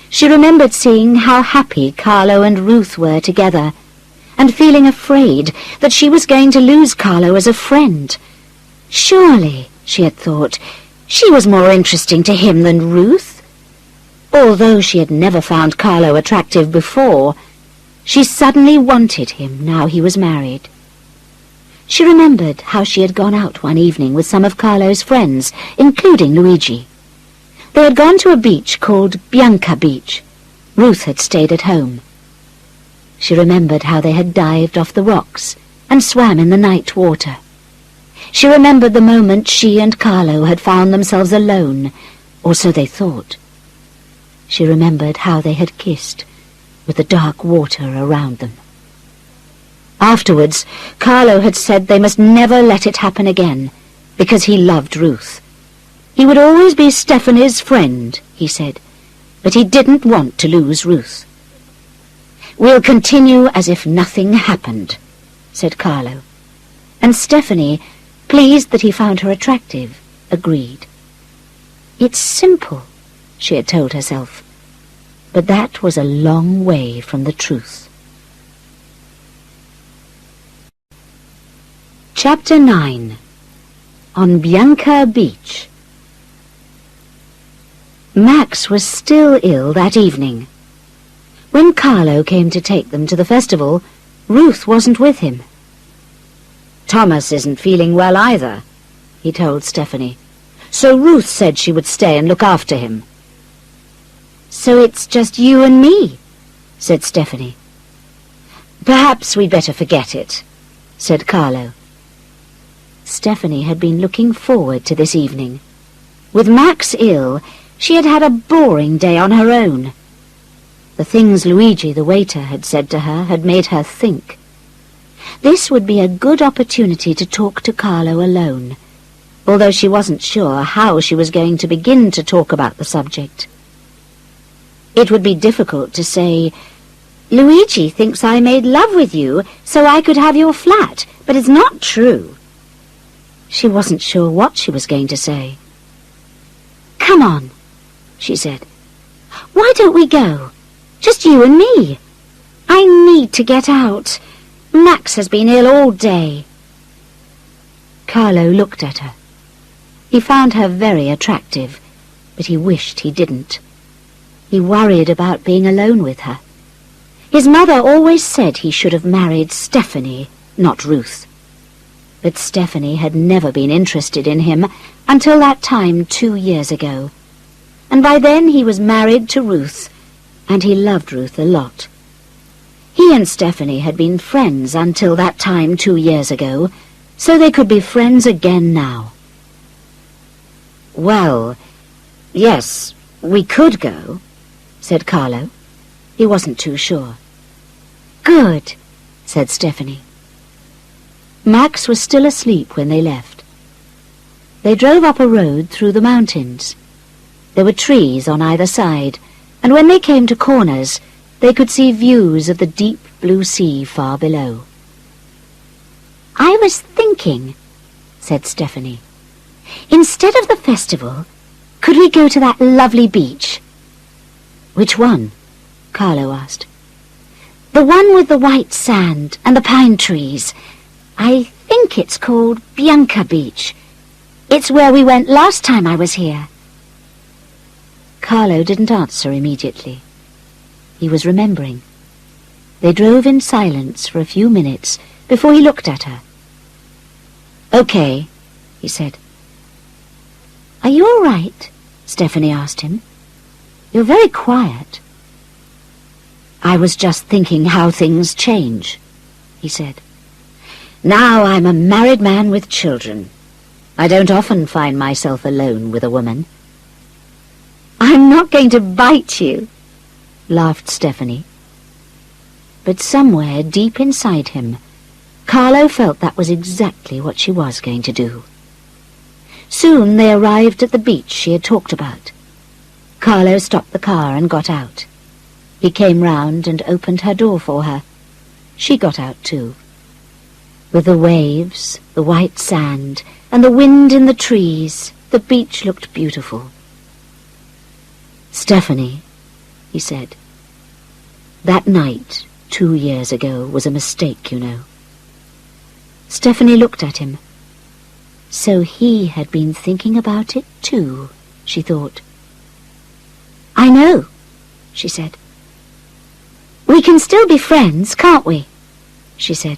She remembered seeing how happy Carlo and Ruth were together, and feeling afraid that she was going to lose Carlo as a friend. Surely, she had thought, she was more interesting to him than Ruth. Although she had never found Carlo attractive before, she suddenly wanted him now he was married. She remembered how she had gone out one evening with some of Carlo's friends, including Luigi. They had gone to a beach called Bianca Beach. Ruth had stayed at home. She remembered how they had dived off the rocks and swam in the night water. She remembered the moment she and Carlo had found themselves alone, or so they thought. She remembered how they had kissed, with the dark water around them. Afterwards, Carlo had said they must never let it happen again, because he loved Ruth. He would always be Stephanie's friend, he said, but he didn't want to lose Ruth. "We'll continue as if nothing happened," said Carlo. And Stephanie, pleased that he found her attractive, agreed. It's simple, she had told herself, but that was a long way from the truth. Chapter 9. On Bianca Beach. Max was still ill that evening. When Carlo came to take them to the festival, Ruth wasn't with him. "Thomas isn't feeling well either," he told Stephanie, "so Ruth said she would stay and look after him." "So it's just you and me," said Stephanie. "Perhaps we'd better forget it," said Carlo. Stephanie had been looking forward to this evening. With Max ill, she had had a boring day on her own. The things Luigi, the waiter, had said to her had made her think. This would be a good opportunity to talk to Carlo alone, although she wasn't sure how she was going to begin to talk about the subject. It would be difficult to say, "Luigi thinks I made love with you so I could have your flat, but it's not true." She wasn't sure what she was going to say. "Come on," she said. "Why don't we go? Just you and me. I need to get out. Max has been ill all day." Carlo looked at her. He found her very attractive, but he wished he didn't. He worried about being alone with her. His mother always said he should have married Stephanie, not Ruth. But Stephanie had never been interested in him until that time 2 years ago, and by then he was married to Ruth, and he loved Ruth a lot. He and Stephanie had been friends until that time 2 years ago, so they could be friends again now. "Well, yes, we could go," said Carlo. He wasn't too sure. "Good," said Stephanie. Max was still asleep when they left. They drove up a road through the mountains. There were trees on either side, and when they came to corners, they could see views of the deep blue sea far below. "I was thinking," said Stephanie, "instead of the festival, could we go to that lovely beach?" "Which one?" Carlo asked. "The one with the white sand and the pine trees. I think it's called Bianca Beach. It's where we went last time I was here." Carlo didn't answer immediately. He was remembering. They drove in silence for a few minutes before he looked at her. "Okay," he said. "Are you all right?" Stephanie asked him. "You're very quiet." "I was just thinking how things change," he said. "Now I'm a married man with children. I don't often find myself alone with a woman." "I'm not going to bite you," laughed Stephanie. But somewhere deep inside him, Carlo felt that was exactly what she was going to do. Soon they arrived at the beach she had talked about. Carlo stopped the car and got out. He came round and opened her door for her. She got out too. With the waves, the white sand, and the wind in the trees, the beach looked beautiful. "Stephanie," he said, "that night 2 years ago was a mistake, you know." Stephanie looked at him. So he had been thinking about it too, she thought. "I know," she said. "We can still be friends, can't we?" she said.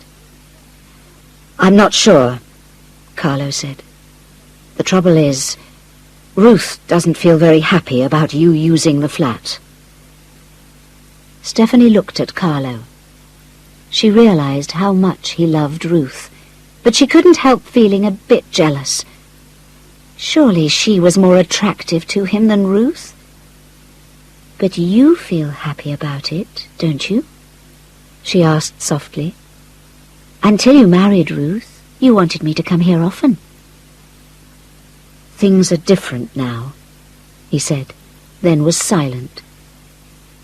"I'm not sure," Carlo said. "The trouble is, Ruth doesn't feel very happy about you using the flat." Stephanie looked at Carlo. She realized how much he loved Ruth, but she couldn't help feeling a bit jealous. Surely she was more attractive to him than Ruth? "But you feel happy about it, don't you?" she asked softly. "Until you married Ruth, you wanted me to come here often." "Things are different now," he said, then was silent.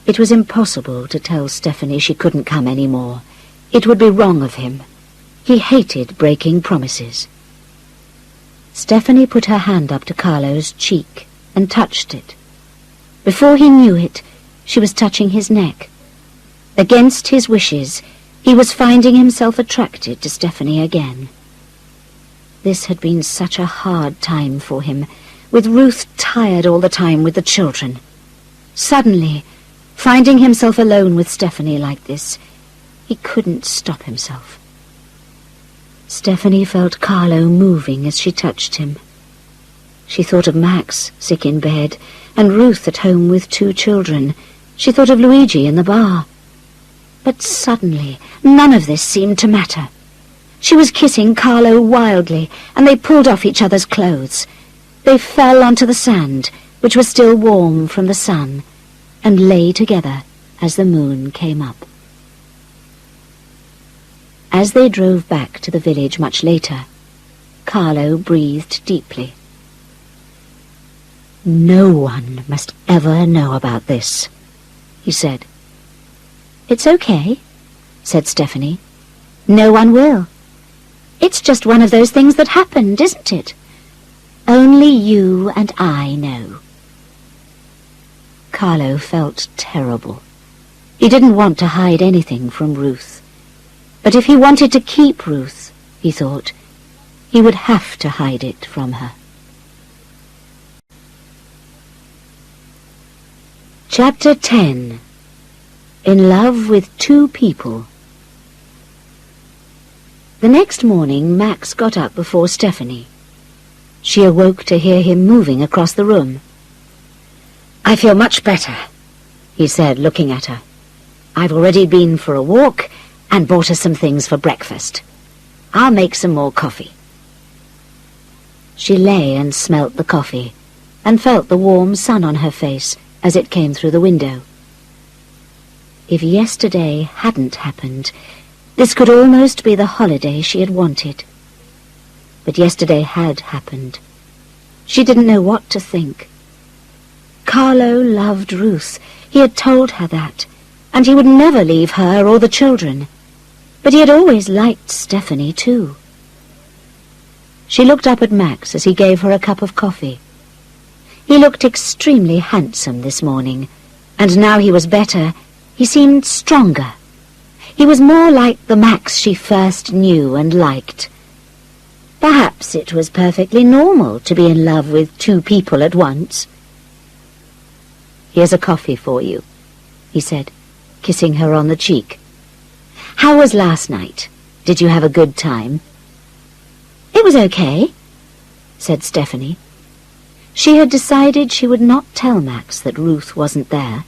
It was impossible to tell Stephanie she couldn't come any more. It would be wrong of him. He hated breaking promises. Stephanie put her hand up to Carlo's cheek and touched it. Before he knew it, she was touching his neck. Against his wishes, he was finding himself attracted to Stephanie again. This had been such a hard time for him, with Ruth tired all the time with the children. Suddenly, finding himself alone with Stephanie like this, he couldn't stop himself. Stephanie felt Carlo moving as she touched him. She thought of Max, sick in bed, and Ruth at home with 2 children. She thought of Luigi in the bar. But suddenly, none of this seemed to matter. She was kissing Carlo wildly, and they pulled off each other's clothes. They fell onto the sand, which was still warm from the sun, and lay together as the moon came up. As they drove back to the village much later, Carlo breathed deeply. "No one must ever know about this," he said. "It's okay," said Stephanie. "No one will. It's just one of those things that happened, isn't it? Only you and I know." Carlo felt terrible. He didn't want to hide anything from Ruth. But if he wanted to keep Ruth, he thought, he would have to hide it from her. Chapter 10. In Love with 2 People. The next morning, Max got up before Stephanie. She awoke to hear him moving across the room. "I feel much better," he said, looking at her. "I've already been for a walk and bought her some things for breakfast. I'll make some more coffee." She lay and smelt the coffee and felt the warm sun on her face as it came through the window. If yesterday hadn't happened, this could almost be the holiday she had wanted. But yesterday had happened. She didn't know what to think. Carlo loved Ruth. He had told her that, and he would never leave her or the children. But he had always liked Stephanie too. She looked up at Max as he gave her a cup of coffee. He looked extremely handsome this morning, and now he was better, he seemed stronger. He was more like the Max she first knew and liked. Perhaps it was perfectly normal to be in love with 2 people at once. "Here's a coffee for you," he said, kissing her on the cheek. "How was last night? Did you have a good time?" "It was okay," said Stephanie. She had decided she would not tell Max that Ruth wasn't there,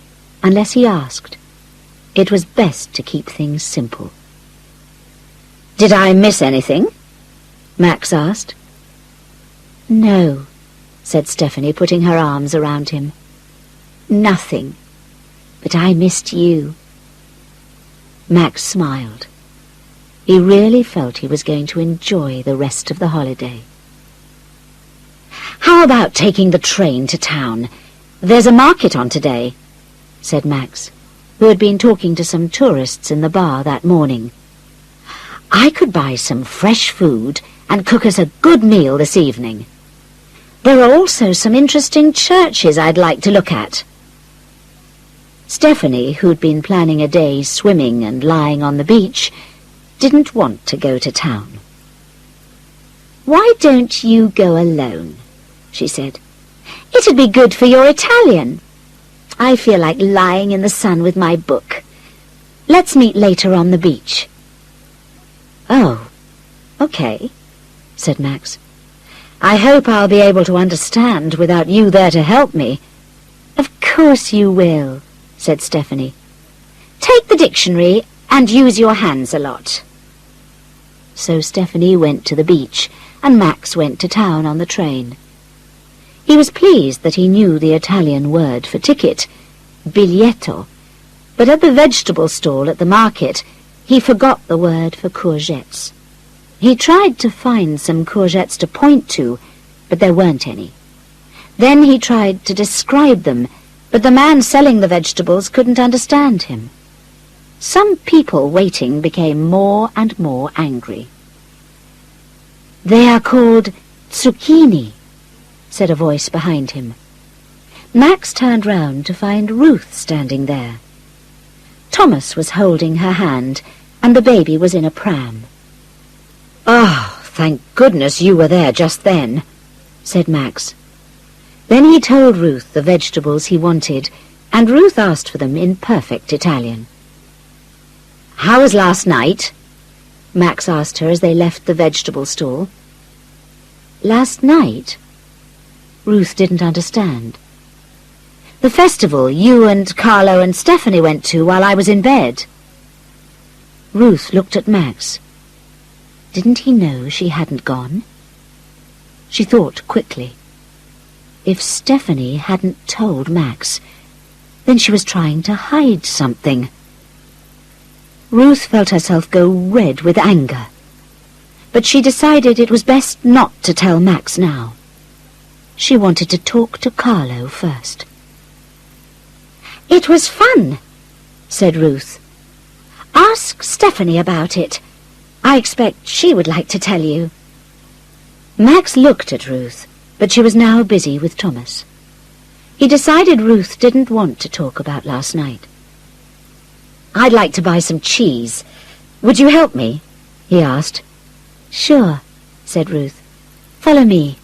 unless he asked. It was best to keep things simple. "Did I miss anything?" Max asked. "No," said Stephanie, putting her arms around him. "Nothing. But I missed you." Max smiled. He really felt he was going to enjoy the rest of the holiday. "How about taking the train to town? There's a market on today," said Max, who had been talking to some tourists in the bar that morning. "I could buy some fresh food and cook us a good meal this evening. There are also some interesting churches I'd like to look at." Stephanie, who'd been planning a day swimming and lying on the beach, didn't want to go to town. "Why don't you go alone?" she said. "It'd be good for your Italian. I feel like lying in the sun with my book. Let's meet later on the beach." "Oh, okay," said Max. "I hope I'll be able to understand without you there to help me." "Of course you will," said Stephanie. "Take the dictionary and use your hands a lot." So Stephanie went to the beach, and Max went to town on the train. He was pleased that he knew the Italian word for ticket, biglietto, but at the vegetable stall at the market he forgot the word for courgettes. He tried to find some courgettes to point to, but there weren't any. Then he tried to describe them, but the man selling the vegetables couldn't understand him. Some people waiting became more and more angry. "They are called zucchini," said a voice behind him. Max turned round to find Ruth standing there. Thomas was holding her hand, and the baby was in a pram. "Oh, thank goodness you were there just then," said Max. Then he told Ruth the vegetables he wanted, and Ruth asked for them in perfect Italian. "How was last night?" Max asked her as they left the vegetable stall. "Last night?" Ruth didn't understand. The festival you and Carlo and Stephanie went to while I was in bed." Ruth looked at Max. Didn't he know she hadn't gone? She thought quickly. If Stephanie hadn't told Max, then she was trying to hide something. Ruth felt herself go red with anger, but she decided it was best not to tell Max now. She wanted to talk to Carlo first. "It was fun," said Ruth. "Ask Stephanie about it. I expect she would like to tell you." Max looked at Ruth, but she was now busy with Thomas. He decided Ruth didn't want to talk about last night. "I'd like to buy some cheese. Would you help me?" he asked. "Sure," said Ruth. "Follow me.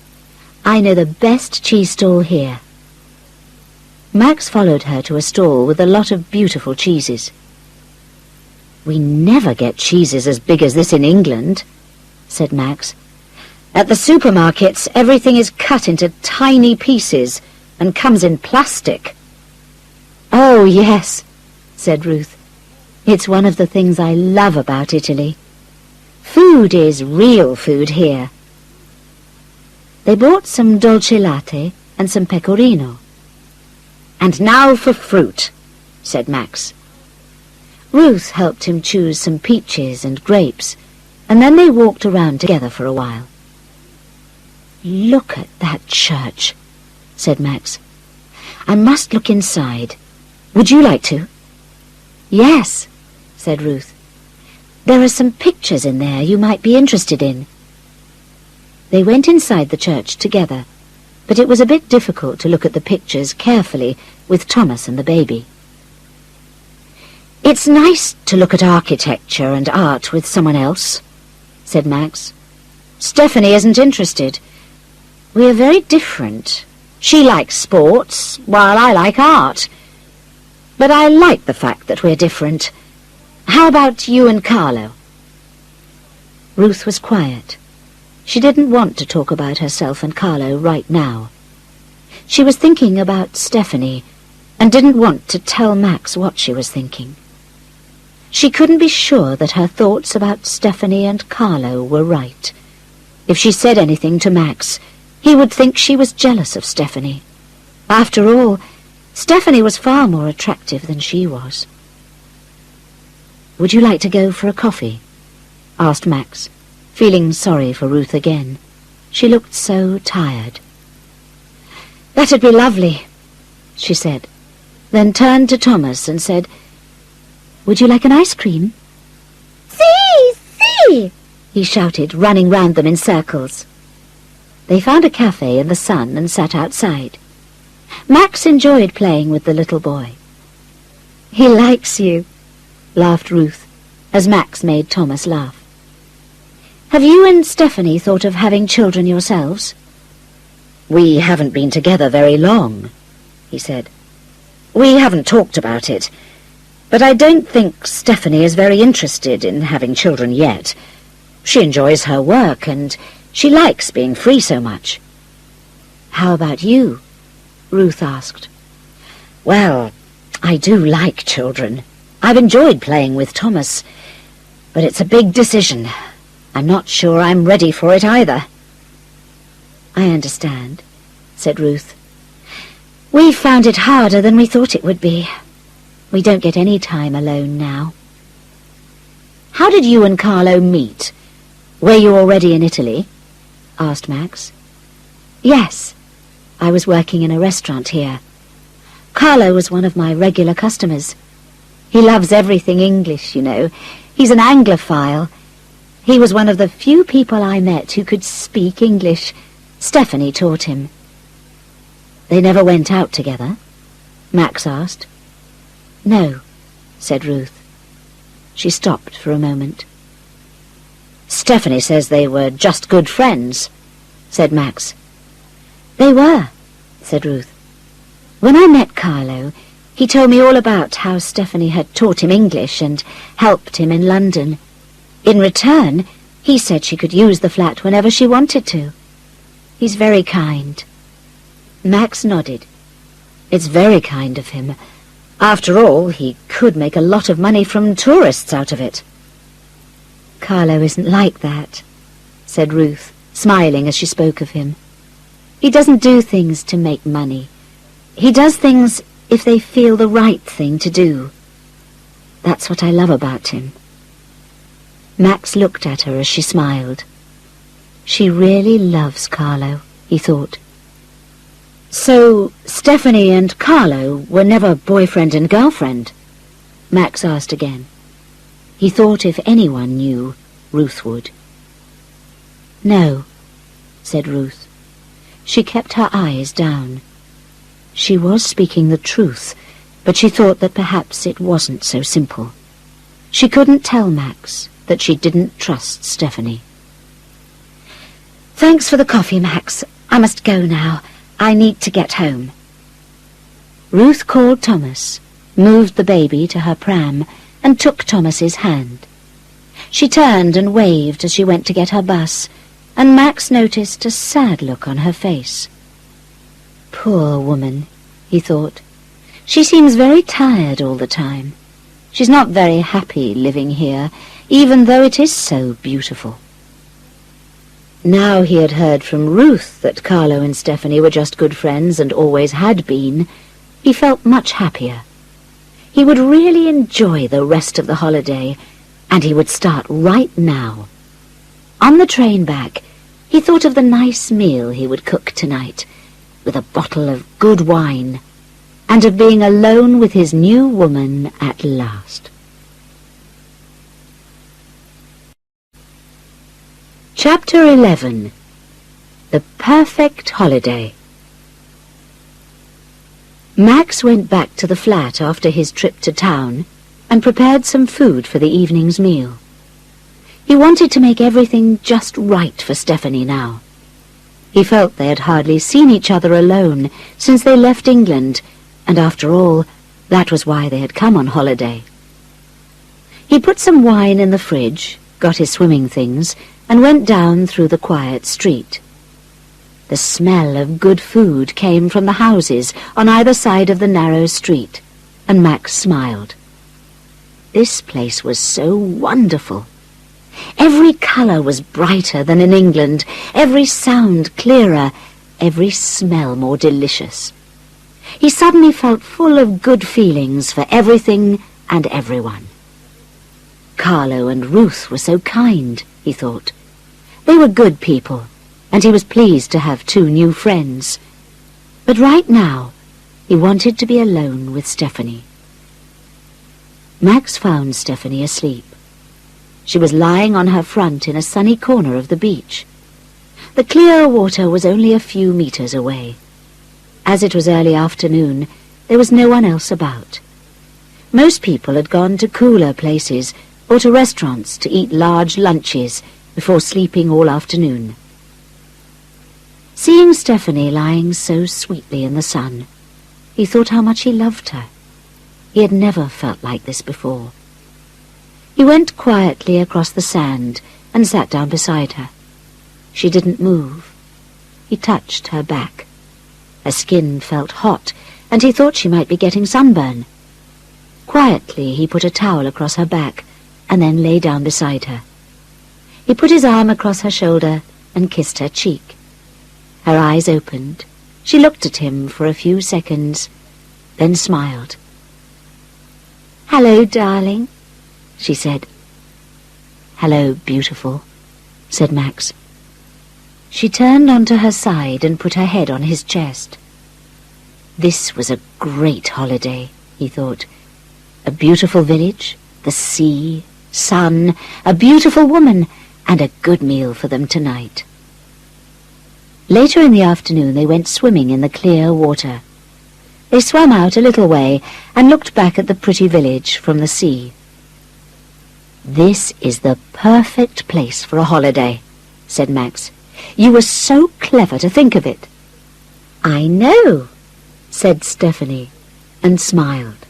I know the best cheese stall here." Max followed her to a stall with a lot of beautiful cheeses. "We never get cheeses as big as this in England," said Max. "At the supermarkets, everything is cut into tiny pieces and comes in plastic." "Oh, yes," said Ruth. "It's one of the things I love about Italy. Food is real food here." They bought some dolce latte and some pecorino. "And now for fruit," said Max. Ruth helped him choose some peaches and grapes, and then they walked around together for a while. "Look at that church," said Max. "I must look inside. Would you like to?" "Yes," said Ruth. "There are some pictures in there you might be interested in." They went inside the church together, but it was a bit difficult to look at the pictures carefully with Thomas and the baby. "It's nice to look at architecture and art with someone else," said Max. "Stephanie isn't interested. We are very different. She likes sports, while I like art. But I like the fact that we're different. How about you and Carlo?" Ruth was quiet. She didn't want to talk about herself and Carlo right now. She was thinking about Stephanie and didn't want to tell Max what she was thinking. She couldn't be sure that her thoughts about Stephanie and Carlo were right. If she said anything to Max, he would think she was jealous of Stephanie. After all, Stephanie was far more attractive than she was. "Would you like to go for a coffee?" asked Max, feeling sorry for Ruth again. She looked so tired. "That'd be lovely," she said, then turned to Thomas and said, "Would you like an ice cream?" "See, see!" he shouted, running round them in circles. They found a cafe in the sun and sat outside. Max enjoyed playing with the little boy. "He likes you," laughed Ruth, as Max made Thomas laugh. "Have you and Stephanie thought of having children yourselves?" "We haven't been together very long," he said. "We haven't talked about it, but I don't think Stephanie is very interested in having children yet. She enjoys her work, and she likes being free so much." "How about you?" Ruth asked. "Well, I do like children. I've enjoyed playing with Thomas, but it's a big decision. I'm not sure I'm ready for it either." "I understand," said Ruth. "We found it harder than we thought it would be. We don't get any time alone now." "How did you and Carlo meet? Were you already in Italy?" asked Max. "Yes. I was working in a restaurant here. Carlo was one of my regular customers. He loves everything English, you know. He's an Anglophile. He was one of the few people I met who could speak English. Stephanie taught him." "They never went out together?" Max asked. "No," said Ruth. She stopped for a moment. "Stephanie says they were just good friends," said Max. "They were," said Ruth. "When I met Carlo, he told me all about how Stephanie had taught him English and helped him in London. In return, he said she could use the flat whenever she wanted to. He's very kind." Max nodded. It's very kind of him. After all, he could make a lot of money from tourists out of it." "Carlo isn't like that," said Ruth, smiling as she spoke of him. "He doesn't do things to make money. He does things if they feel the right thing to do. That's what I love about him." Max looked at her as she smiled. She really loves Carlo, he thought. "So Stephanie and Carlo were never boyfriend and girlfriend?" Max asked again. He thought if anyone knew, Ruth would. "No," said Ruth. She kept her eyes down. She was speaking the truth, but she thought that perhaps it wasn't so simple. She couldn't tell Max that she didn't trust Stephanie. "Thanks for the coffee, Max. I must go now. I need to get home." Ruth called Thomas, moved the baby to her pram, and took Thomas's hand. She turned and waved as she went to get her bus, and Max noticed a sad look on her face. "Poor woman," he thought. "She seems very tired all the time. She's not very happy living here, even though it is so beautiful." Now he had heard from Ruth that Carlo and Stephanie were just good friends and always had been. He felt much happier. He would really enjoy the rest of the holiday, and he would start right now. On the train back, he thought of the nice meal he would cook tonight, with a bottle of good wine, and of being alone with his new woman at last. Chapter 11. The Perfect Holiday. Max went back to the flat after his trip to town and prepared some food for the evening's meal. He wanted to make everything just right for Stephanie now. He felt they had hardly seen each other alone since they left England, and after all, that was why they had come on holiday. He put some wine in the fridge, got his swimming things, and went down through the quiet street. The smell of good food came from the houses on either side of the narrow street, and Max smiled. This place was so wonderful. Every colour was brighter than in England, every sound clearer, every smell more delicious. He suddenly felt full of good feelings for everything and everyone. Carlo and Ruth were so kind, he thought. They were good people, and he was pleased to have 2 new friends. But right now, he wanted to be alone with Stephanie. Max found Stephanie asleep. She was lying on her front in a sunny corner of the beach. The clear water was only a few meters away. As it was early afternoon, there was no one else about. Most people had gone to cooler places or to restaurants to eat large lunches before sleeping all afternoon. Seeing Stephanie lying so sweetly in the sun, he thought how much he loved her. He had never felt like this before. He went quietly across the sand and sat down beside her. She didn't move. He touched her back. Her skin felt hot, and he thought she might be getting sunburn. Quietly he put a towel across her back and then lay down beside her. He put his arm across her shoulder and kissed her cheek. Her eyes opened. She looked at him for a few seconds, then smiled. "Hello, darling," she said. "Hello, beautiful," said Max. She turned onto her side and put her head on his chest. This was a great holiday, he thought. A beautiful village, the sea, sun, a beautiful woman, and a good meal for them tonight. Later in the afternoon they went swimming in the clear water. They swam out a little way and looked back at the pretty village from the sea. "This is the perfect place for a holiday," said Max. "You were so clever to think of it." "I know," said Stephanie, and smiled.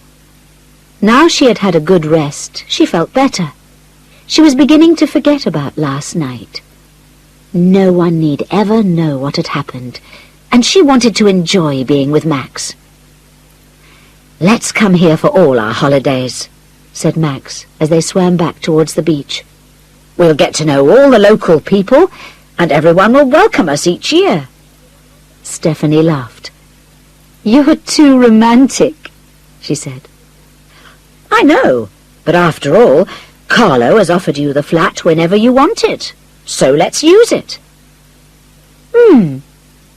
Now she had had a good rest, she felt better. She was beginning to forget about last night. No one need ever know what had happened, and she wanted to enjoy being with Max. "Let's come here for all our holidays," said Max as they swam back towards the beach. "We'll get to know all the local people, and everyone will welcome us each year." Stephanie laughed. "You're too romantic," she said. "I know, but after all, Carlo has offered you the flat whenever you want it, so let's use it."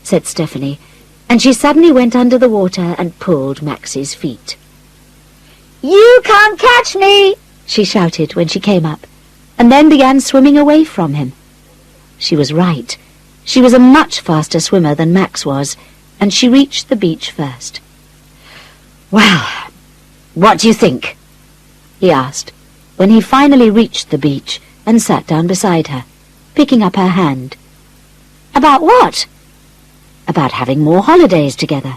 Said Stephanie, and she suddenly went under the water and pulled Max's feet. "You can't catch me!" she shouted when she came up, and then began swimming away from him. She was right. She was a much faster swimmer than Max was, and she reached the beach first. "Well, what do you think?" he asked, when he finally reached the beach and sat down beside her, picking up her hand. "About what?" "About having more holidays together."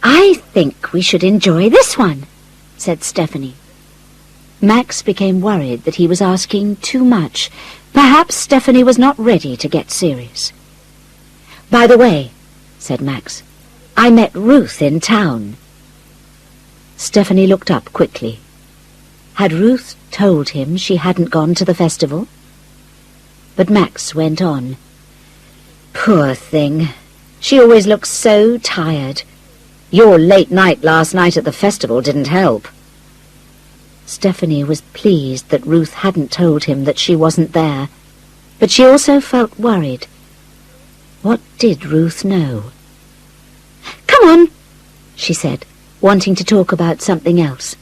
"I think we should enjoy this one," said Stephanie. Max became worried that he was asking too much. Perhaps Stephanie was not ready to get serious. "By the way," said Max, "I met Ruth in town." Stephanie looked up quickly. Had Ruth told him she hadn't gone to the festival? But Max went on. "Poor thing. She always looks so tired. Your late night last night at the festival didn't help." Stephanie was pleased that Ruth hadn't told him that she wasn't there, but she also felt worried. What did Ruth know? "Come on," she said, wanting to talk about something else.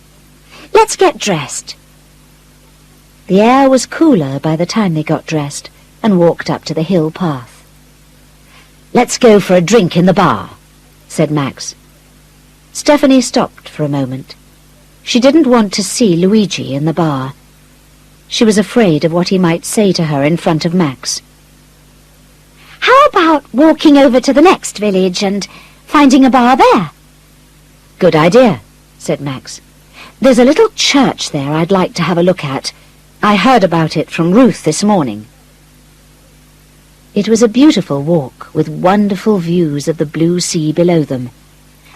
"Let's get dressed." The air was cooler by the time they got dressed and walked up to the hill path. "Let's go for a drink in the bar," said Max. Stephanie stopped for a moment. She didn't want to see Luigi in the bar. She was afraid of what he might say to her in front of Max. "How about walking over to the next village and finding a bar there?" "Good idea," said Max. "There's a little church there I'd like to have a look at. I heard about it from Ruth this morning." It was a beautiful walk with wonderful views of the blue sea below them,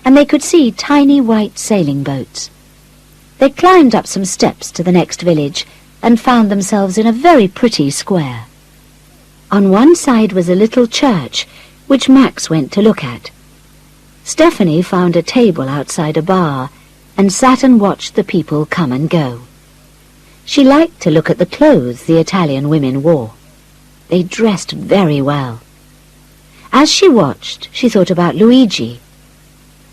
and they could see tiny white sailing boats. They climbed up some steps to the next village and found themselves in a very pretty square. On one side was a little church, which Max went to look at. Stephanie found a table outside a bar and sat and watched the people come and go. She liked to look at the clothes the Italian women wore. They dressed very well. As she watched, she thought about Luigi.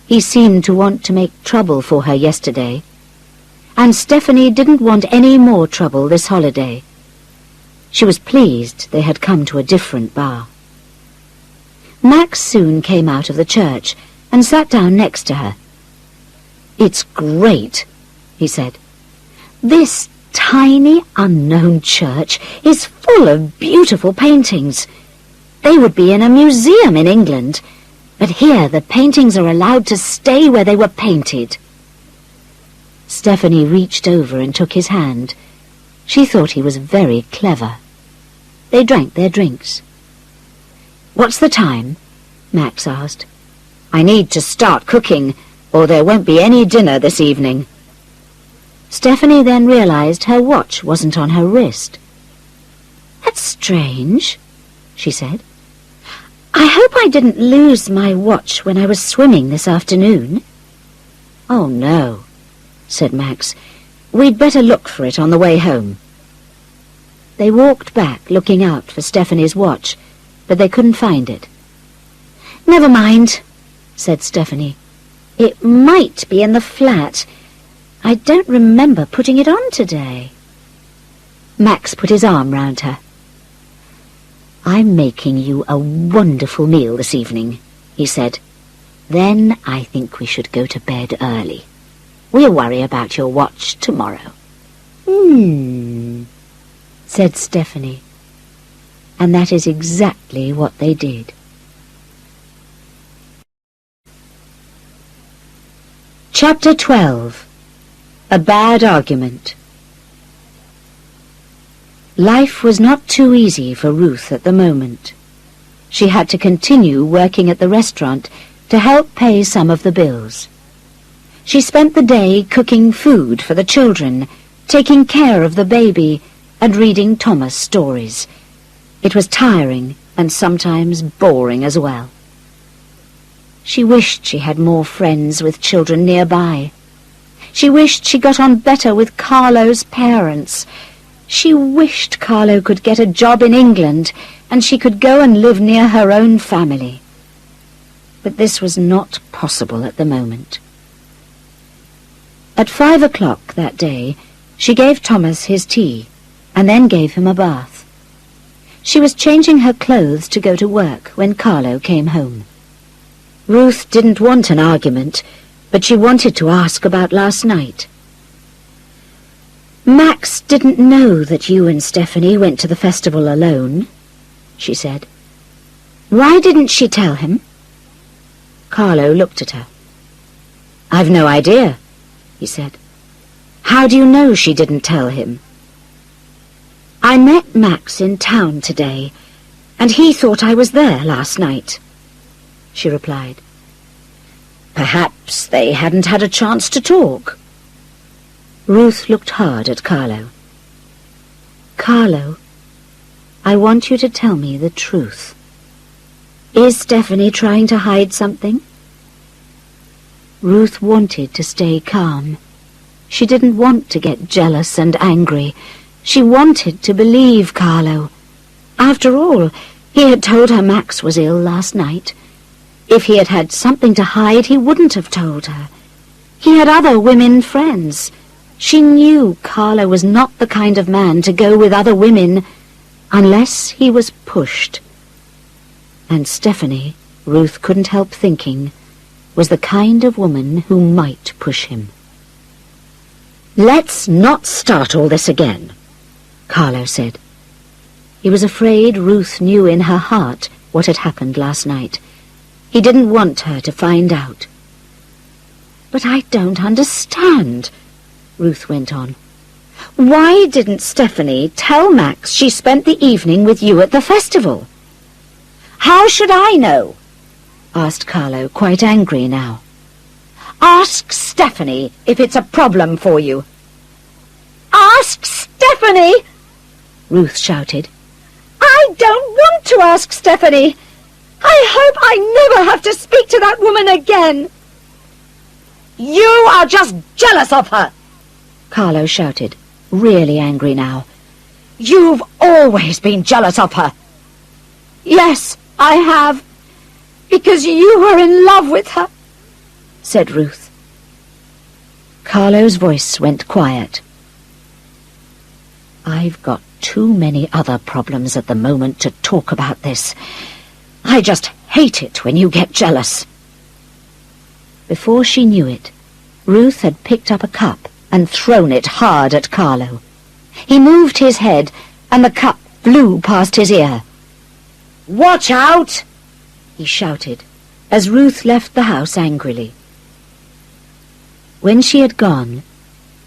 He seemed to want to make trouble for her yesterday, and Stephanie didn't want any more trouble this holiday. She was pleased they had come to a different bar. Max soon came out of the church and sat down next to her. "It's great," he said. "This tiny, unknown church is full of beautiful paintings. They would be in a museum in England, but here the paintings are allowed to stay where they were painted." Stephanie reached over and took his hand. She thought he was very clever. They drank their drinks. "What's the time?" Max asked. "I need to start cooking, or there won't be any dinner this evening." Stephanie then realized her watch wasn't on her wrist. "That's strange," she said. "I hope I didn't lose my watch when I was swimming this afternoon." "Oh, no," said Max. "We'd better look for it on the way home." They walked back, looking out for Stephanie's watch, but they couldn't find it. "Never mind," said Stephanie. "It might be in the flat. I don't remember putting it on today." Max put his arm round her. "I'm making you a wonderful meal this evening," he said. "Then I think we should go to bed early. We'll worry about your watch tomorrow." Said Stephanie. And that is exactly what they did. Chapter 12. A Bad Argument. Life was not too easy for Ruth at the moment. She had to continue working at the restaurant to help pay some of the bills. She spent the day cooking food for the children, taking care of the baby, and reading Thomas stories. It was tiring and sometimes boring as well. She wished she had more friends with children nearby. She wished she got on better with Carlo's parents. She wished Carlo could get a job in England and she could go and live near her own family. But this was not possible at the moment. At 5 o'clock that day, she gave Thomas his tea and then gave him a bath. She was changing her clothes to go to work when Carlo came home. Ruth didn't want an argument, but she wanted to ask about last night. "Max didn't know that you and Stephanie went to the festival alone," she said. "Why didn't she tell him?" Carlo looked at her. "I've no idea," he said. "How do you know she didn't tell him?" "I met Max in town today, and he thought I was there last night," she replied. "Perhaps they hadn't had a chance to talk." Ruth looked hard at Carlo. "Carlo, I want you to tell me the truth. Is Stephanie trying to hide something?" Ruth wanted to stay calm. She didn't want to get jealous and angry. She wanted to believe Carlo. After all, he had told her Max was ill last night. If he had had something to hide, he wouldn't have told her. He had other women friends. She knew Carlo was not the kind of man to go with other women unless he was pushed. And Stephanie, Ruth couldn't help thinking, was the kind of woman who might push him. "Let's not start all this again," Carlo said. He was afraid Ruth knew in her heart what had happened last night. He didn't want her to find out. "But I don't understand," Ruth went on. "Why didn't Stephanie tell Max she spent the evening with you at the festival?" "How should I know?" asked Carlo, quite angry now. "Ask Stephanie if it's a problem for you." "Ask Stephanie!" Ruth shouted. "I don't want to ask Stephanie. I hope I never have to speak to that woman again." "You are just jealous of her," Carlo shouted, really angry now. "You've always been jealous of her." "Yes, I have, because you were in love with her," said Ruth. Carlo's voice went quiet. "I've got too many other problems at the moment to talk about this. I just hate it when you get jealous." Before she knew it, Ruth had picked up a cup and thrown it hard at Carlo. He moved his head, and the cup flew past his ear. "Watch out!" he shouted, as Ruth left the house angrily. When she had gone,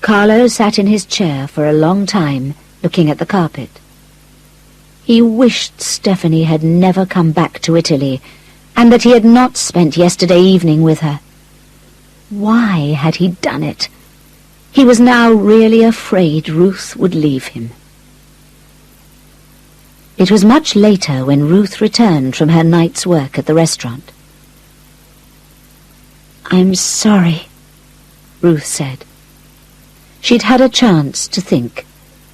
Carlo sat in his chair for a long time, looking at the carpet. He wished Stephanie had never come back to Italy, and that he had not spent yesterday evening with her. Why had he done it? He was now really afraid Ruth would leave him. It was much later when Ruth returned from her night's work at the restaurant. "I'm sorry," Ruth said. She'd had a chance to think,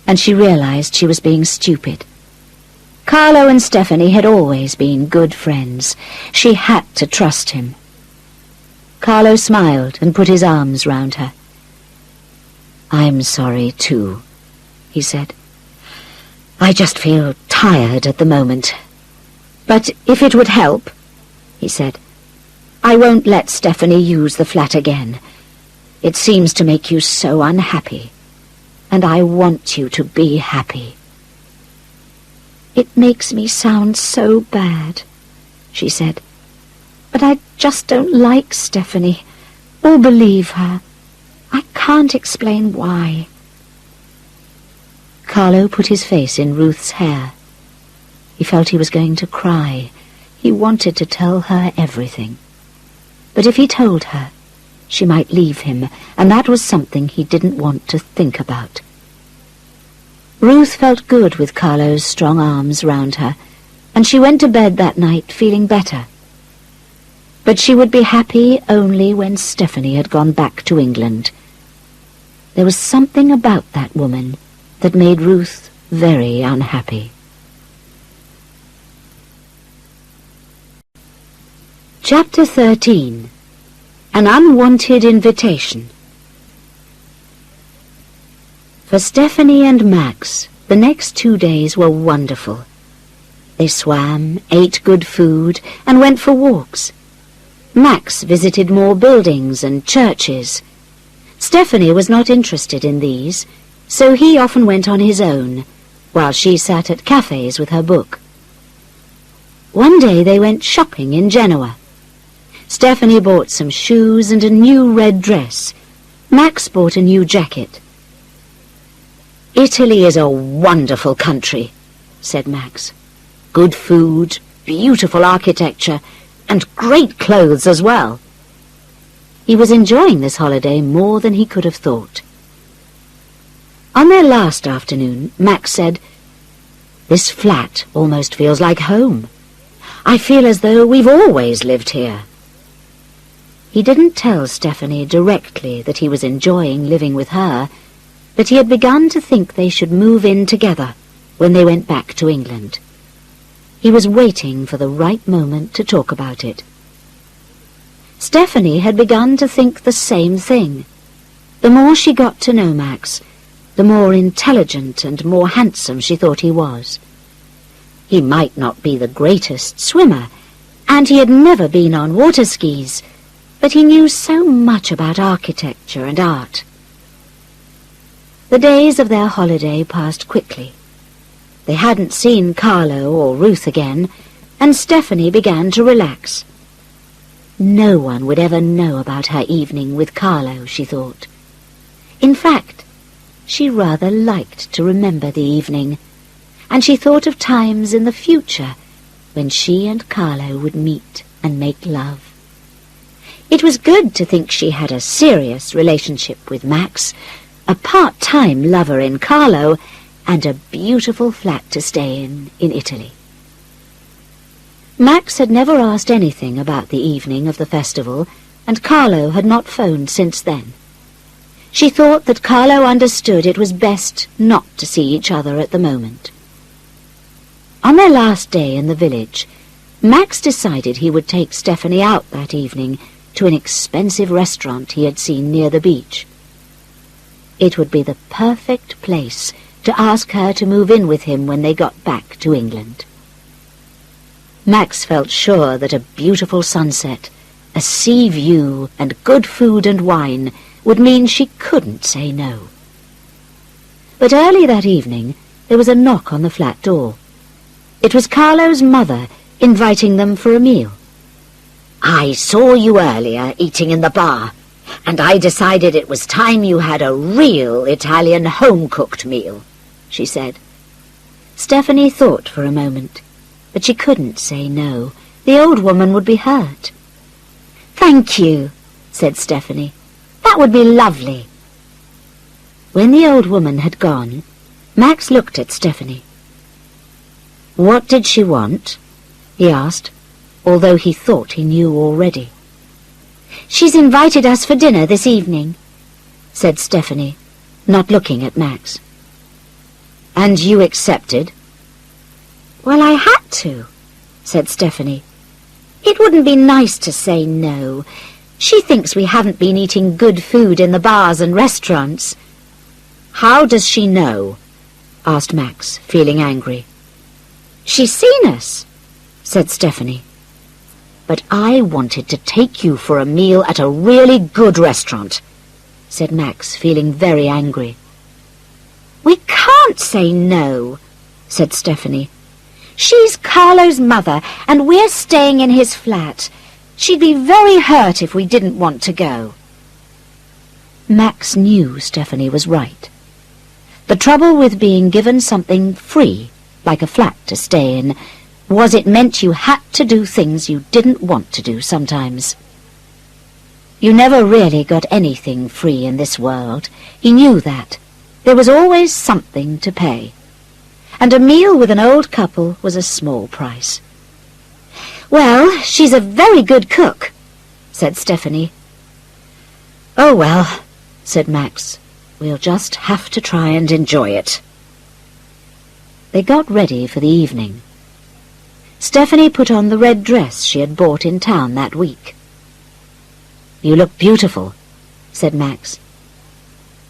and she realized she was being stupid. Carlo and Stephanie had always been good friends. She had to trust him. Carlo smiled and put his arms round her. "I'm sorry, too," he said. "I just feel tired at the moment. But if it would help," he said, "I won't let Stephanie use the flat again. It seems to make you so unhappy, and I want you to be happy." "It makes me sound so bad," she said, "but I just don't like Stephanie, or believe her. I can't explain why." Carlo put his face in Ruth's hair. He felt he was going to cry. He wanted to tell her everything. But if he told her, She might leave him, and that was something he didn't want to think about. Ruth felt good with Carlo's strong arms round her, and she went to bed that night feeling better. But she would be happy only when Stephanie had gone back to England. There was something about that woman that made Ruth very unhappy. Chapter 13. An Unwanted Invitation. For Stephanie and Max, the next 2 days were wonderful. They swam, ate good food, and went for walks. Max visited more buildings and churches. Stephanie was not interested in these, so he often went on his own, while she sat at cafes with her book. One day they went shopping in Genoa. Stephanie bought some shoes and a new red dress. Max bought a new jacket. "Italy is a wonderful country," said Max. "Good food, beautiful architecture, and great clothes as well." He was enjoying this holiday more than he could have thought. On their last afternoon, Max said, "This flat almost feels like home. I feel as though we've always lived here." He didn't tell Stephanie directly that he was enjoying living with her, but he had begun to think they should move in together when they went back to England. He was waiting for the right moment to talk about it. Stephanie had begun to think the same thing. The more she got to know Max, the more intelligent and more handsome she thought he was. He might not be the greatest swimmer, and he had never been on water skis, but he knew so much about architecture and art. The days of their holiday passed quickly. They hadn't seen Carlo or Ruth again, and Stephanie began to relax. No one would ever know about her evening with Carlo, she thought. In fact, she rather liked to remember the evening, and she thought of times in the future when she and Carlo would meet and make love. It was good to think she had a serious relationship with Max, a part-time lover in Carlo, and a beautiful flat to stay in Italy. Max had never asked anything about the evening of the festival, and Carlo had not phoned since then. She thought that Carlo understood it was best not to see each other at the moment. On their last day in the village, Max decided he would take Stephanie out that evening to an expensive restaurant he had seen near the beach. It would be the perfect place to ask her to move in with him when they got back to England. Max felt sure that a beautiful sunset, a sea view, and good food and wine would mean she couldn't say no. But early that evening there was a knock on the flat door. It was Carlo's mother inviting them for a meal. "I saw you earlier eating in the bar, and I decided it was time you had a real Italian home-cooked meal," she said. Stephanie thought for a moment, but she couldn't say no. The old woman would be hurt. "Thank you," said Stephanie. "That would be lovely." When the old woman had gone, Max looked at Stephanie. "What did she want?" he asked, although he thought he knew already. "She's invited us for dinner this evening," said Stephanie, not looking at Max. "And you accepted?" "Well, I had to," said Stephanie. "It wouldn't be nice to say no. She thinks we haven't been eating good food in the bars and restaurants." "How does she know?" asked Max, feeling angry. "She's seen us," said Stephanie. "But I wanted to take you for a meal at a really good restaurant," said Max, feeling very angry. "We can't say no," said Stephanie. "She's Carlo's mother, and we're staying in his flat. She'd be very hurt if we didn't want to go." Max knew Stephanie was right. The trouble with being given something free, like a flat to stay in, was it meant you had to do things you didn't want to do sometimes. You never really got anything free in this world. He knew that. There was always something to pay. And a meal with an old couple was a small price. "Well, she's a very good cook," said Stephanie. "Oh, well," said Max. "We'll just have to try and enjoy it." They got ready for the evening. Stephanie put on the red dress she had bought in town that week. "You look beautiful," said Max.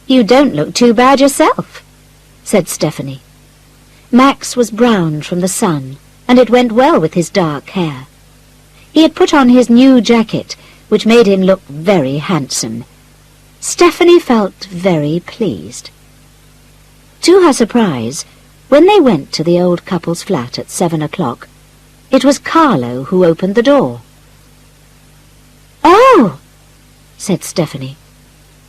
"You don't look too bad yourself," said Stephanie. Max was brown from the sun, and it went well with his dark hair. He had put on his new jacket, which made him look very handsome. Stephanie felt very pleased. To her surprise, when they went to the old couple's flat at 7 o'clock, it was Carlo who opened the door. "Oh!" said Stephanie,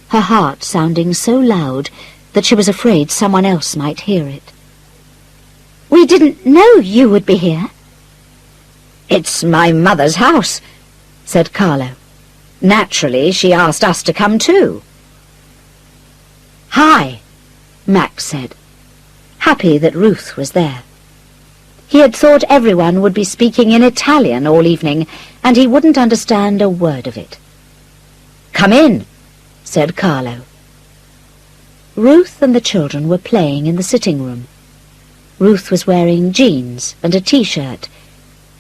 her heart sounding so loud that she was afraid someone else might hear it. "We didn't know you would be here." "It's my mother's house," said Carlo. "Naturally, she asked us to come too." "Hi," Max said, happy that Ruth was there. He had thought everyone would be speaking in Italian all evening, and he wouldn't understand a word of it. "Come in," said Carlo. Ruth and the children were playing in the sitting room. Ruth was wearing jeans and a T-shirt.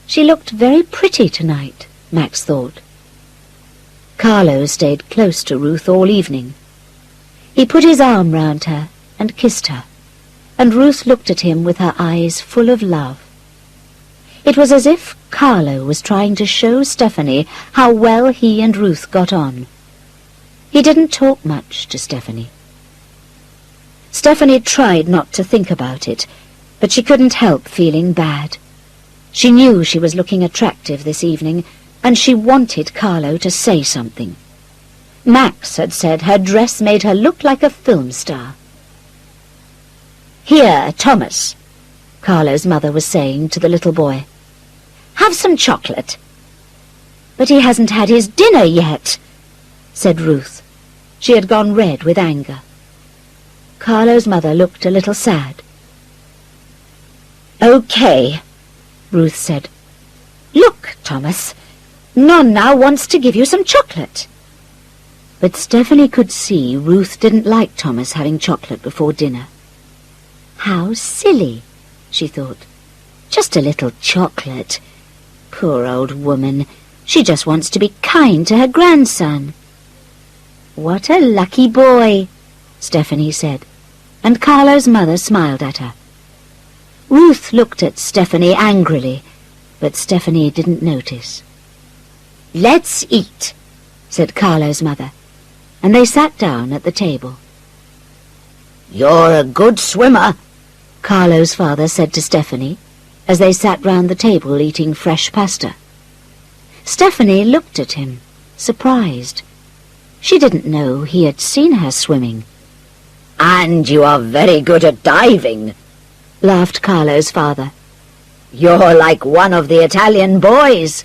She looked very pretty tonight, Max thought. Carlo stayed close to Ruth all evening. He put his arm round her and kissed her, and Ruth looked at him with her eyes full of love. It was as if Carlo was trying to show Stephanie how well he and Ruth got on. He didn't talk much to Stephanie. Stephanie tried not to think about it, but she couldn't help feeling bad. She knew she was looking attractive this evening, and she wanted Carlo to say something. Max had said her dress made her look like a film star. "Here, Thomas," Carlo's mother was saying to the little boy. "Have some chocolate." "But he hasn't had his dinner yet," said Ruth. She had gone red with anger. Carlo's mother looked a little sad. "Okay," Ruth said. "Look, Thomas, Nonna wants to give you some chocolate." But Stephanie could see Ruth didn't like Thomas having chocolate before dinner. How silly, she thought. Just a little chocolate. Poor old woman. She just wants to be kind to her grandson. "What a lucky boy," Stephanie said, and Carlo's mother smiled at her. Ruth looked at Stephanie angrily, but Stephanie didn't notice. "Let's eat," said Carlo's mother, and they sat down at the table. "You're a good swimmer," Carlo's father said to Stephanie, as they sat round the table eating fresh pasta. Stephanie looked at him, surprised. She didn't know he had seen her swimming. "And you are very good at diving," laughed Carlo's father. "You're like one of the Italian boys."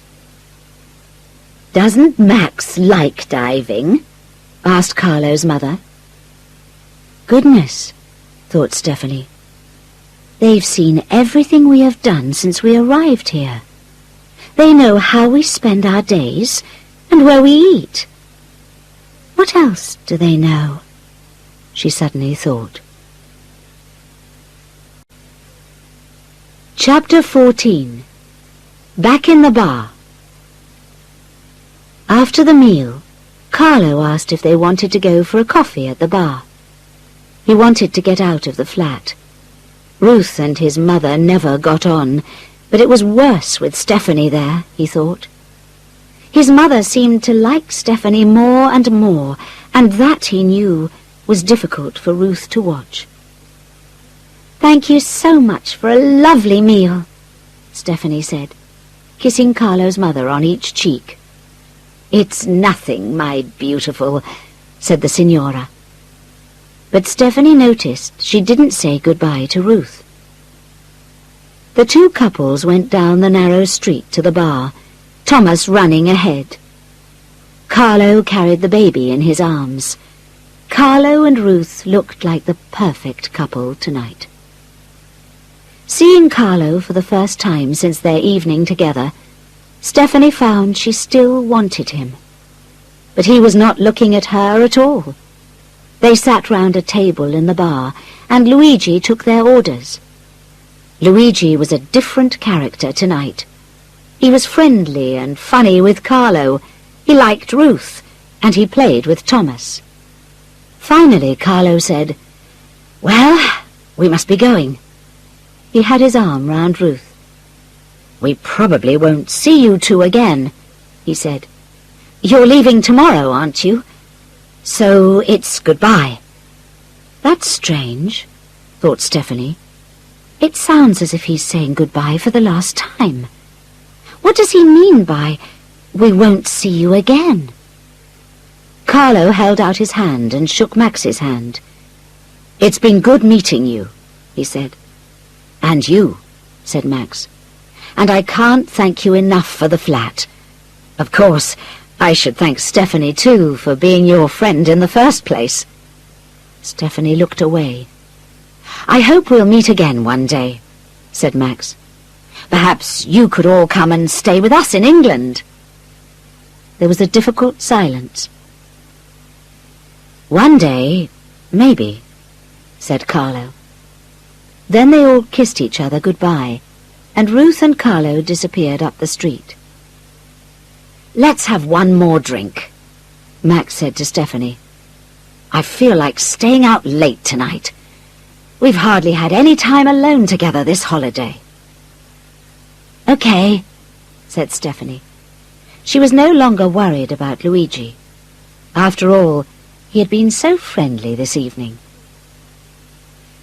"Doesn't Max like diving?" asked Carlo's mother. Goodness, thought Stephanie. They've seen everything we have done since we arrived here. They know how we spend our days and where we eat. What else do they know? She suddenly thought. Chapter 14. Back in the bar. After the meal, Carlo asked if they wanted to go for a coffee at the bar. He wanted to get out of the flat. Ruth and his mother never got on, but it was worse with Stephanie there, he thought. His mother seemed to like Stephanie more and more, and that, he knew, was difficult for Ruth to watch. "Thank you so much for a lovely meal," Stephanie said, kissing Carlo's mother on each cheek. "It's nothing, my beautiful," said the Signora. But Stephanie noticed she didn't say goodbye to Ruth. The two couples went down the narrow street to the bar, Thomas running ahead. Carlo carried the baby in his arms. Carlo and Ruth looked like the perfect couple tonight. Seeing Carlo for the first time since their evening together, Stephanie found she still wanted him. But he was not looking at her at all. They sat round a table in the bar, and Luigi took their orders. Luigi was a different character tonight. He was friendly and funny with Carlo, he liked Ruth, and he played with Thomas. Finally Carlo said, "Well, we must be going." He had his arm round Ruth. "We probably won't see you two again," he said. "You're leaving tomorrow, aren't you? So it's goodbye." "That's strange," thought Stephanie. "It sounds as if he's saying goodbye for the last time. What does he mean by, 'We won't see you again'?" Carlo held out his hand and shook Max's hand. "It's been good meeting you," he said. "And you," said Max. "And I can't thank you enough for the flat. Of course, I should thank Stephanie too for being your friend in the first place." Stephanie looked away. "I hope we'll meet again one day," said Max. "Perhaps you could all come and stay with us in England." There was a difficult silence. "One day, maybe," said Carlo. Then they all kissed each other goodbye, and Ruth and Carlo disappeared up the street. "Let's have one more drink," Max said to Stephanie. "I feel like staying out late tonight. We've hardly had any time alone together this holiday." "Okay," said Stephanie. She was no longer worried about Luigi. After all, he had been so friendly this evening.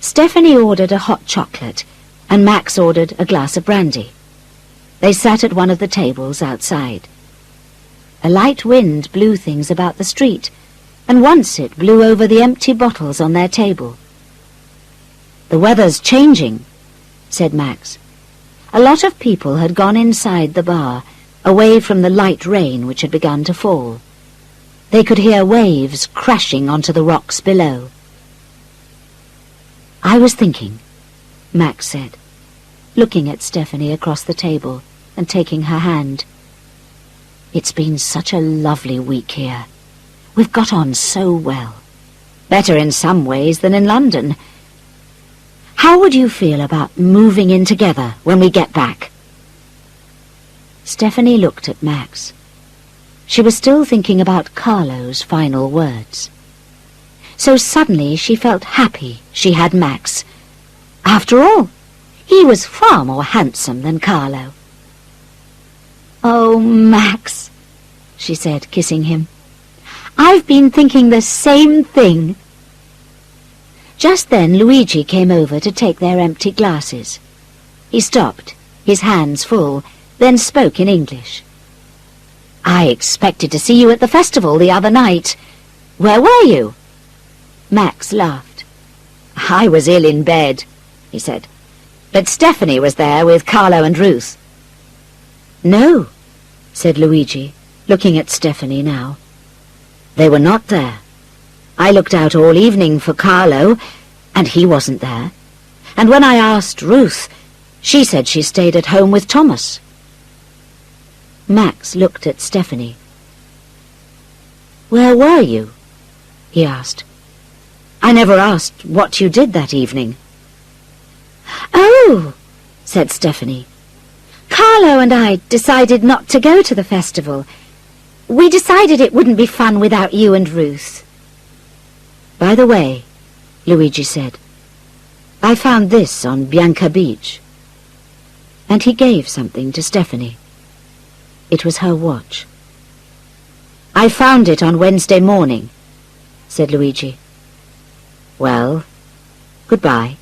Stephanie ordered a hot chocolate, and Max ordered a glass of brandy. They sat at one of the tables outside. A light wind blew things about the street, and once it blew over the empty bottles on their table. "The weather's changing," said Max. A lot of people had gone inside the bar, away from the light rain which had begun to fall. They could hear waves crashing onto the rocks below. "I was thinking," Max said, looking at Stephanie across the table and taking her hand. "It's been such a lovely week here. We've got on so well. Better in some ways than in London. How would you feel about moving in together when we get back?" Stephanie looked at Max. She was still thinking about Carlo's final words. So suddenly she felt happy she had Max. After all, he was far more handsome than Carlo. "Oh, Max," she said, kissing him. "I've been thinking the same thing." Just then Luigi came over to take their empty glasses. He stopped, his hands full, then spoke in English. "I expected to see you at the festival the other night. Where were you?" Max laughed. "I was ill in bed," he said. "But Stephanie was there with Carlo and Ruth." "No," said Luigi, looking at Stephanie now. "They were not there. I looked out all evening for Carlo, and he wasn't there. And when I asked Ruth, she said she stayed at home with Thomas." Max looked at Stephanie. "Where were you?" he asked. "I never asked what you did that evening." "Oh," said Stephanie. "Carlo and I decided not to go to the festival. We decided it wouldn't be fun without you and Ruth." "By the way," Luigi said, "I found this on Bianca Beach." And he gave something to Stephanie. It was her watch. "I found it on Wednesday morning," said Luigi. "Well, goodbye."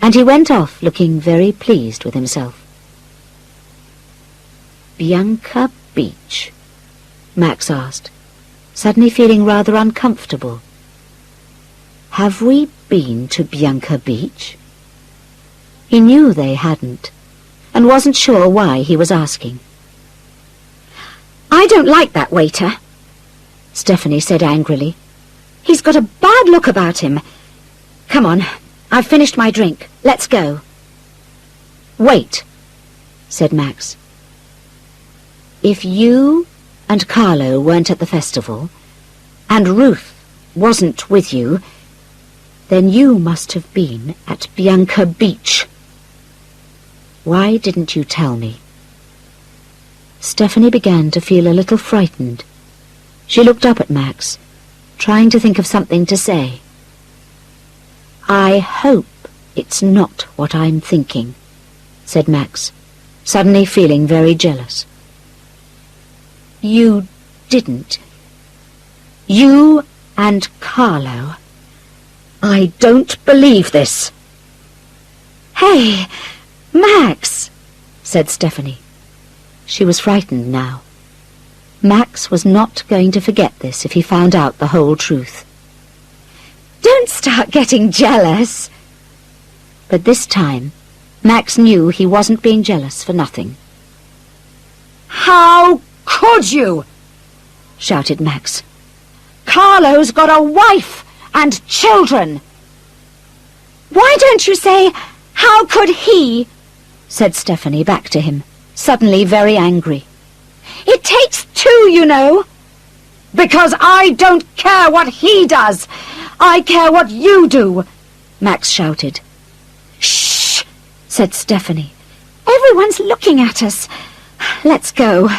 And he went off looking very pleased with himself. "Bianca Beach?" Max asked, suddenly feeling rather uncomfortable. "Have we been to Bianca Beach?" He knew they hadn't, and wasn't sure why he was asking. I don't like that waiter, Stephanie said angrily. He's got a bad look about him. Come on, I've finished my drink. Let's go. Wait, said Max. If you and Carlo weren't at the festival, and Ruth wasn't with you, then you must have been at Bianca Beach. Why didn't you tell me? Stephanie began to feel a little frightened. She looked up at Max, trying to think of something to say. I hope it's not what I'm thinking, said Max, suddenly feeling very jealous. You didn't. You and Carlo. I don't believe this. Hey, Max, said Stephanie. She was frightened now. Max was not going to forget this if he found out the whole truth. Don't start getting jealous. But this time, Max knew he wasn't being jealous for nothing. How could you? Shouted Max. Carlo's got a wife and children. Why don't you say, how could he? Said Stephanie back to him, suddenly very angry. It takes two, you know. Because I don't care what he does. I care what you do, Max shouted. Shh, said Stephanie. Everyone's looking at us. Let's go.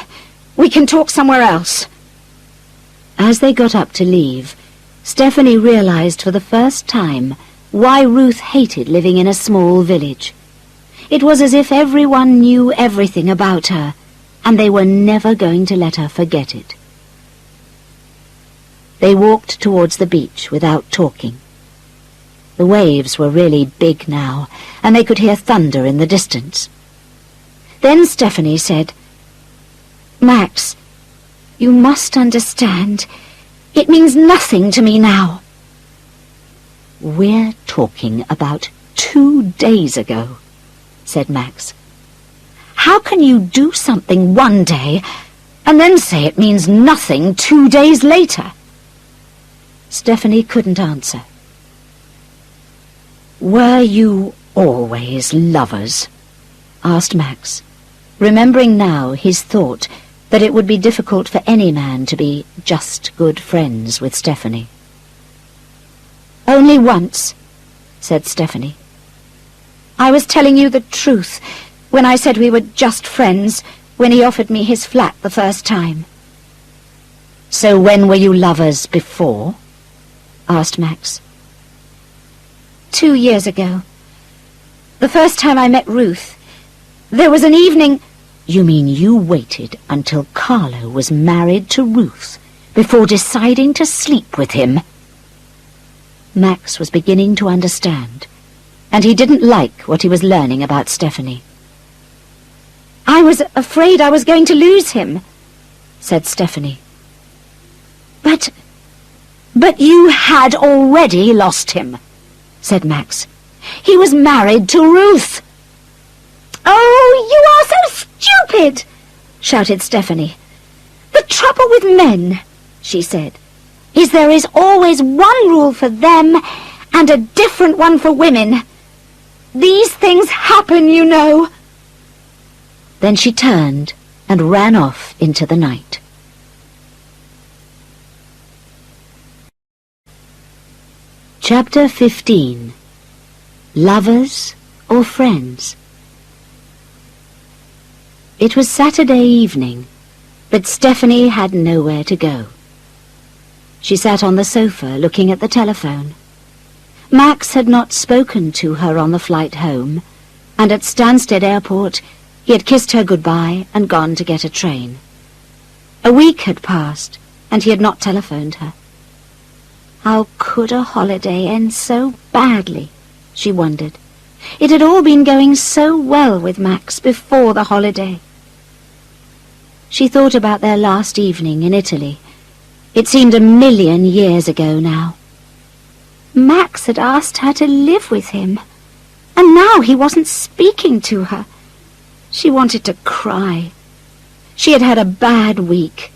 We can talk somewhere else. As they got up to leave, Stephanie realized for the first time why Ruth hated living in a small village. It was as if everyone knew everything about her, and they were never going to let her forget it. They walked towards the beach without talking. The waves were really big now, and they could hear thunder in the distance. Then Stephanie said, Max, you must understand. It means nothing to me now. We're talking about 2 days ago, said Max. How can you do something one day and then say it means nothing 2 days later? Stephanie couldn't answer. Were you always lovers? Asked Max, remembering now his thought that it would be difficult for any man to be just good friends with Stephanie. Only once, said Stephanie. I was telling you the truth when I said we were just friends when he offered me his flat the first time. So when were you lovers before? Asked Max. 2 years ago. The first time I met Ruth. There was an evening... You mean you waited until Carlo was married to Ruth before deciding to sleep with him? Max was beginning to understand, and he didn't like what he was learning about Stephanie. I was afraid I was going to lose him, said Stephanie. But you had already lost him, said Max. He was married to Ruth. Oh, you are so stupid, shouted Stephanie. The trouble with men, she said, is there is always one rule for them and a different one for women. These things happen, you know. Then she turned and ran off into the night. Chapter 15. Lovers or Friends? It was Saturday evening, but Stephanie had nowhere to go. She sat on the sofa looking at the telephone. Max had not spoken to her on the flight home, and at Stansted Airport he had kissed her goodbye and gone to get a train. A week had passed, and he had not telephoned her. How could a holiday end so badly, she wondered. It had all been going so well with Max before the holiday. She thought about their last evening in Italy. It seemed 1,000,000 years ago now. Max had asked her to live with him, and now he wasn't speaking to her. She wanted to cry. She had had a bad week.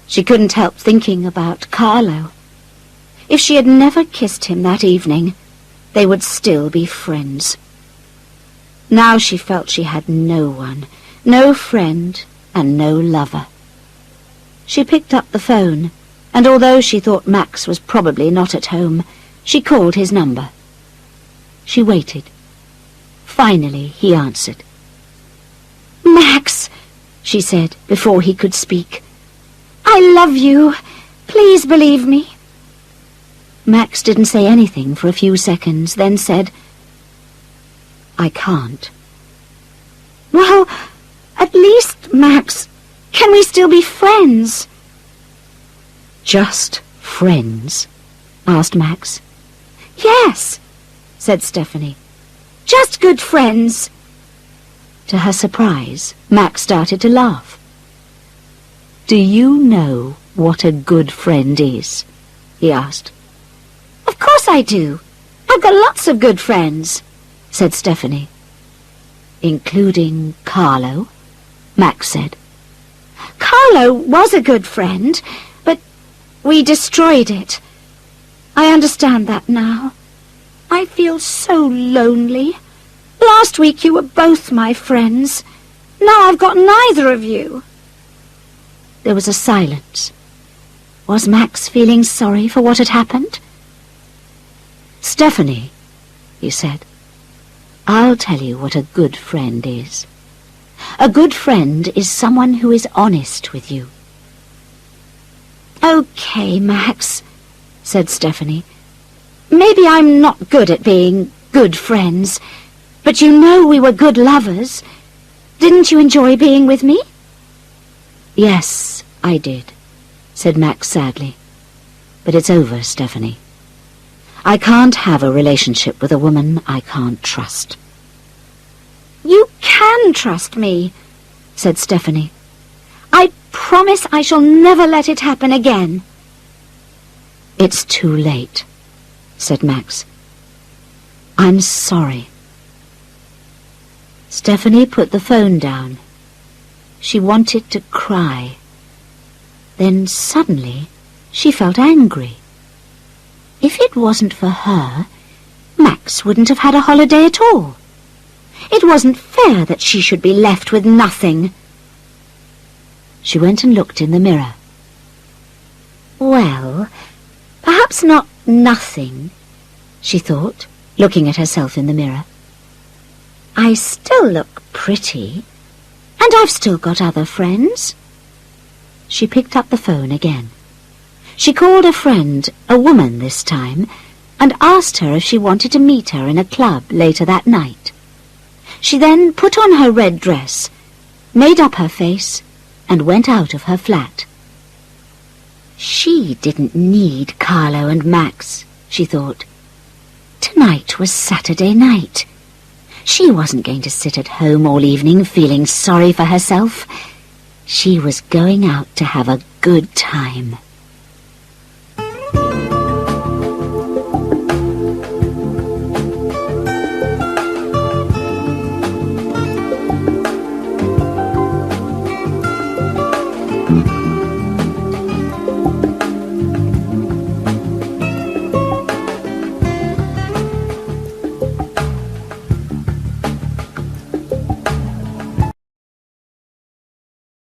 She couldn't help thinking about Carlo. If she had never kissed him that evening, they would still be friends. Now she felt she had no one, no friend and no lover. She picked up the phone, and although she thought Max was probably not at home, she called his number. She waited. Finally, he answered. "Max," she said before he could speak, "I love you. Please believe me." Max didn't say anything for a few seconds, then said, "I can't." "Well, at least, Max, can we still be friends?" "Just friends?" asked Max. "Yes," said Stephanie. "Just good friends." To her surprise, Max started to laugh. "Do you know what a good friend is?" he asked. "Of course I do. I've got lots of good friends," said Stephanie. "Including Carlo?" Max said. "Carlo was a good friend, but we destroyed it. I understand that now. I feel so lonely. Last week you were both my friends. Now I've got neither of you." There was a silence. Was Max feeling sorry for what had happened? "Stephanie," he said, "I'll tell you what a good friend is. A good friend is someone who is honest with you." "Okay, Max," said Stephanie. "Maybe I'm not good at being good friends, but you know we were good lovers. Didn't you enjoy being with me?" "Yes, I did," said Max sadly. "But it's over, Stephanie. I can't have a relationship with a woman I can't trust." "You can trust me," said Stephanie. "I promise I shall never let it happen again." "It's too late," said Max. "I'm sorry." Stephanie put the phone down. She wanted to cry. Then suddenly she felt angry. If it wasn't for her, Max wouldn't have had a holiday at all. It wasn't fair that she should be left with nothing. She went and looked in the mirror. Well, perhaps not nothing, she thought, looking at herself in the mirror. I still look pretty, and I've still got other friends. She picked up the phone again. She called a friend, a woman this time, and asked her if she wanted to meet her in a club later that night. She then put on her red dress, made up her face, and went out of her flat. She didn't need Carlo and Max, she thought. Tonight was Saturday night. She wasn't going to sit at home all evening feeling sorry for herself. She was going out to have a good time.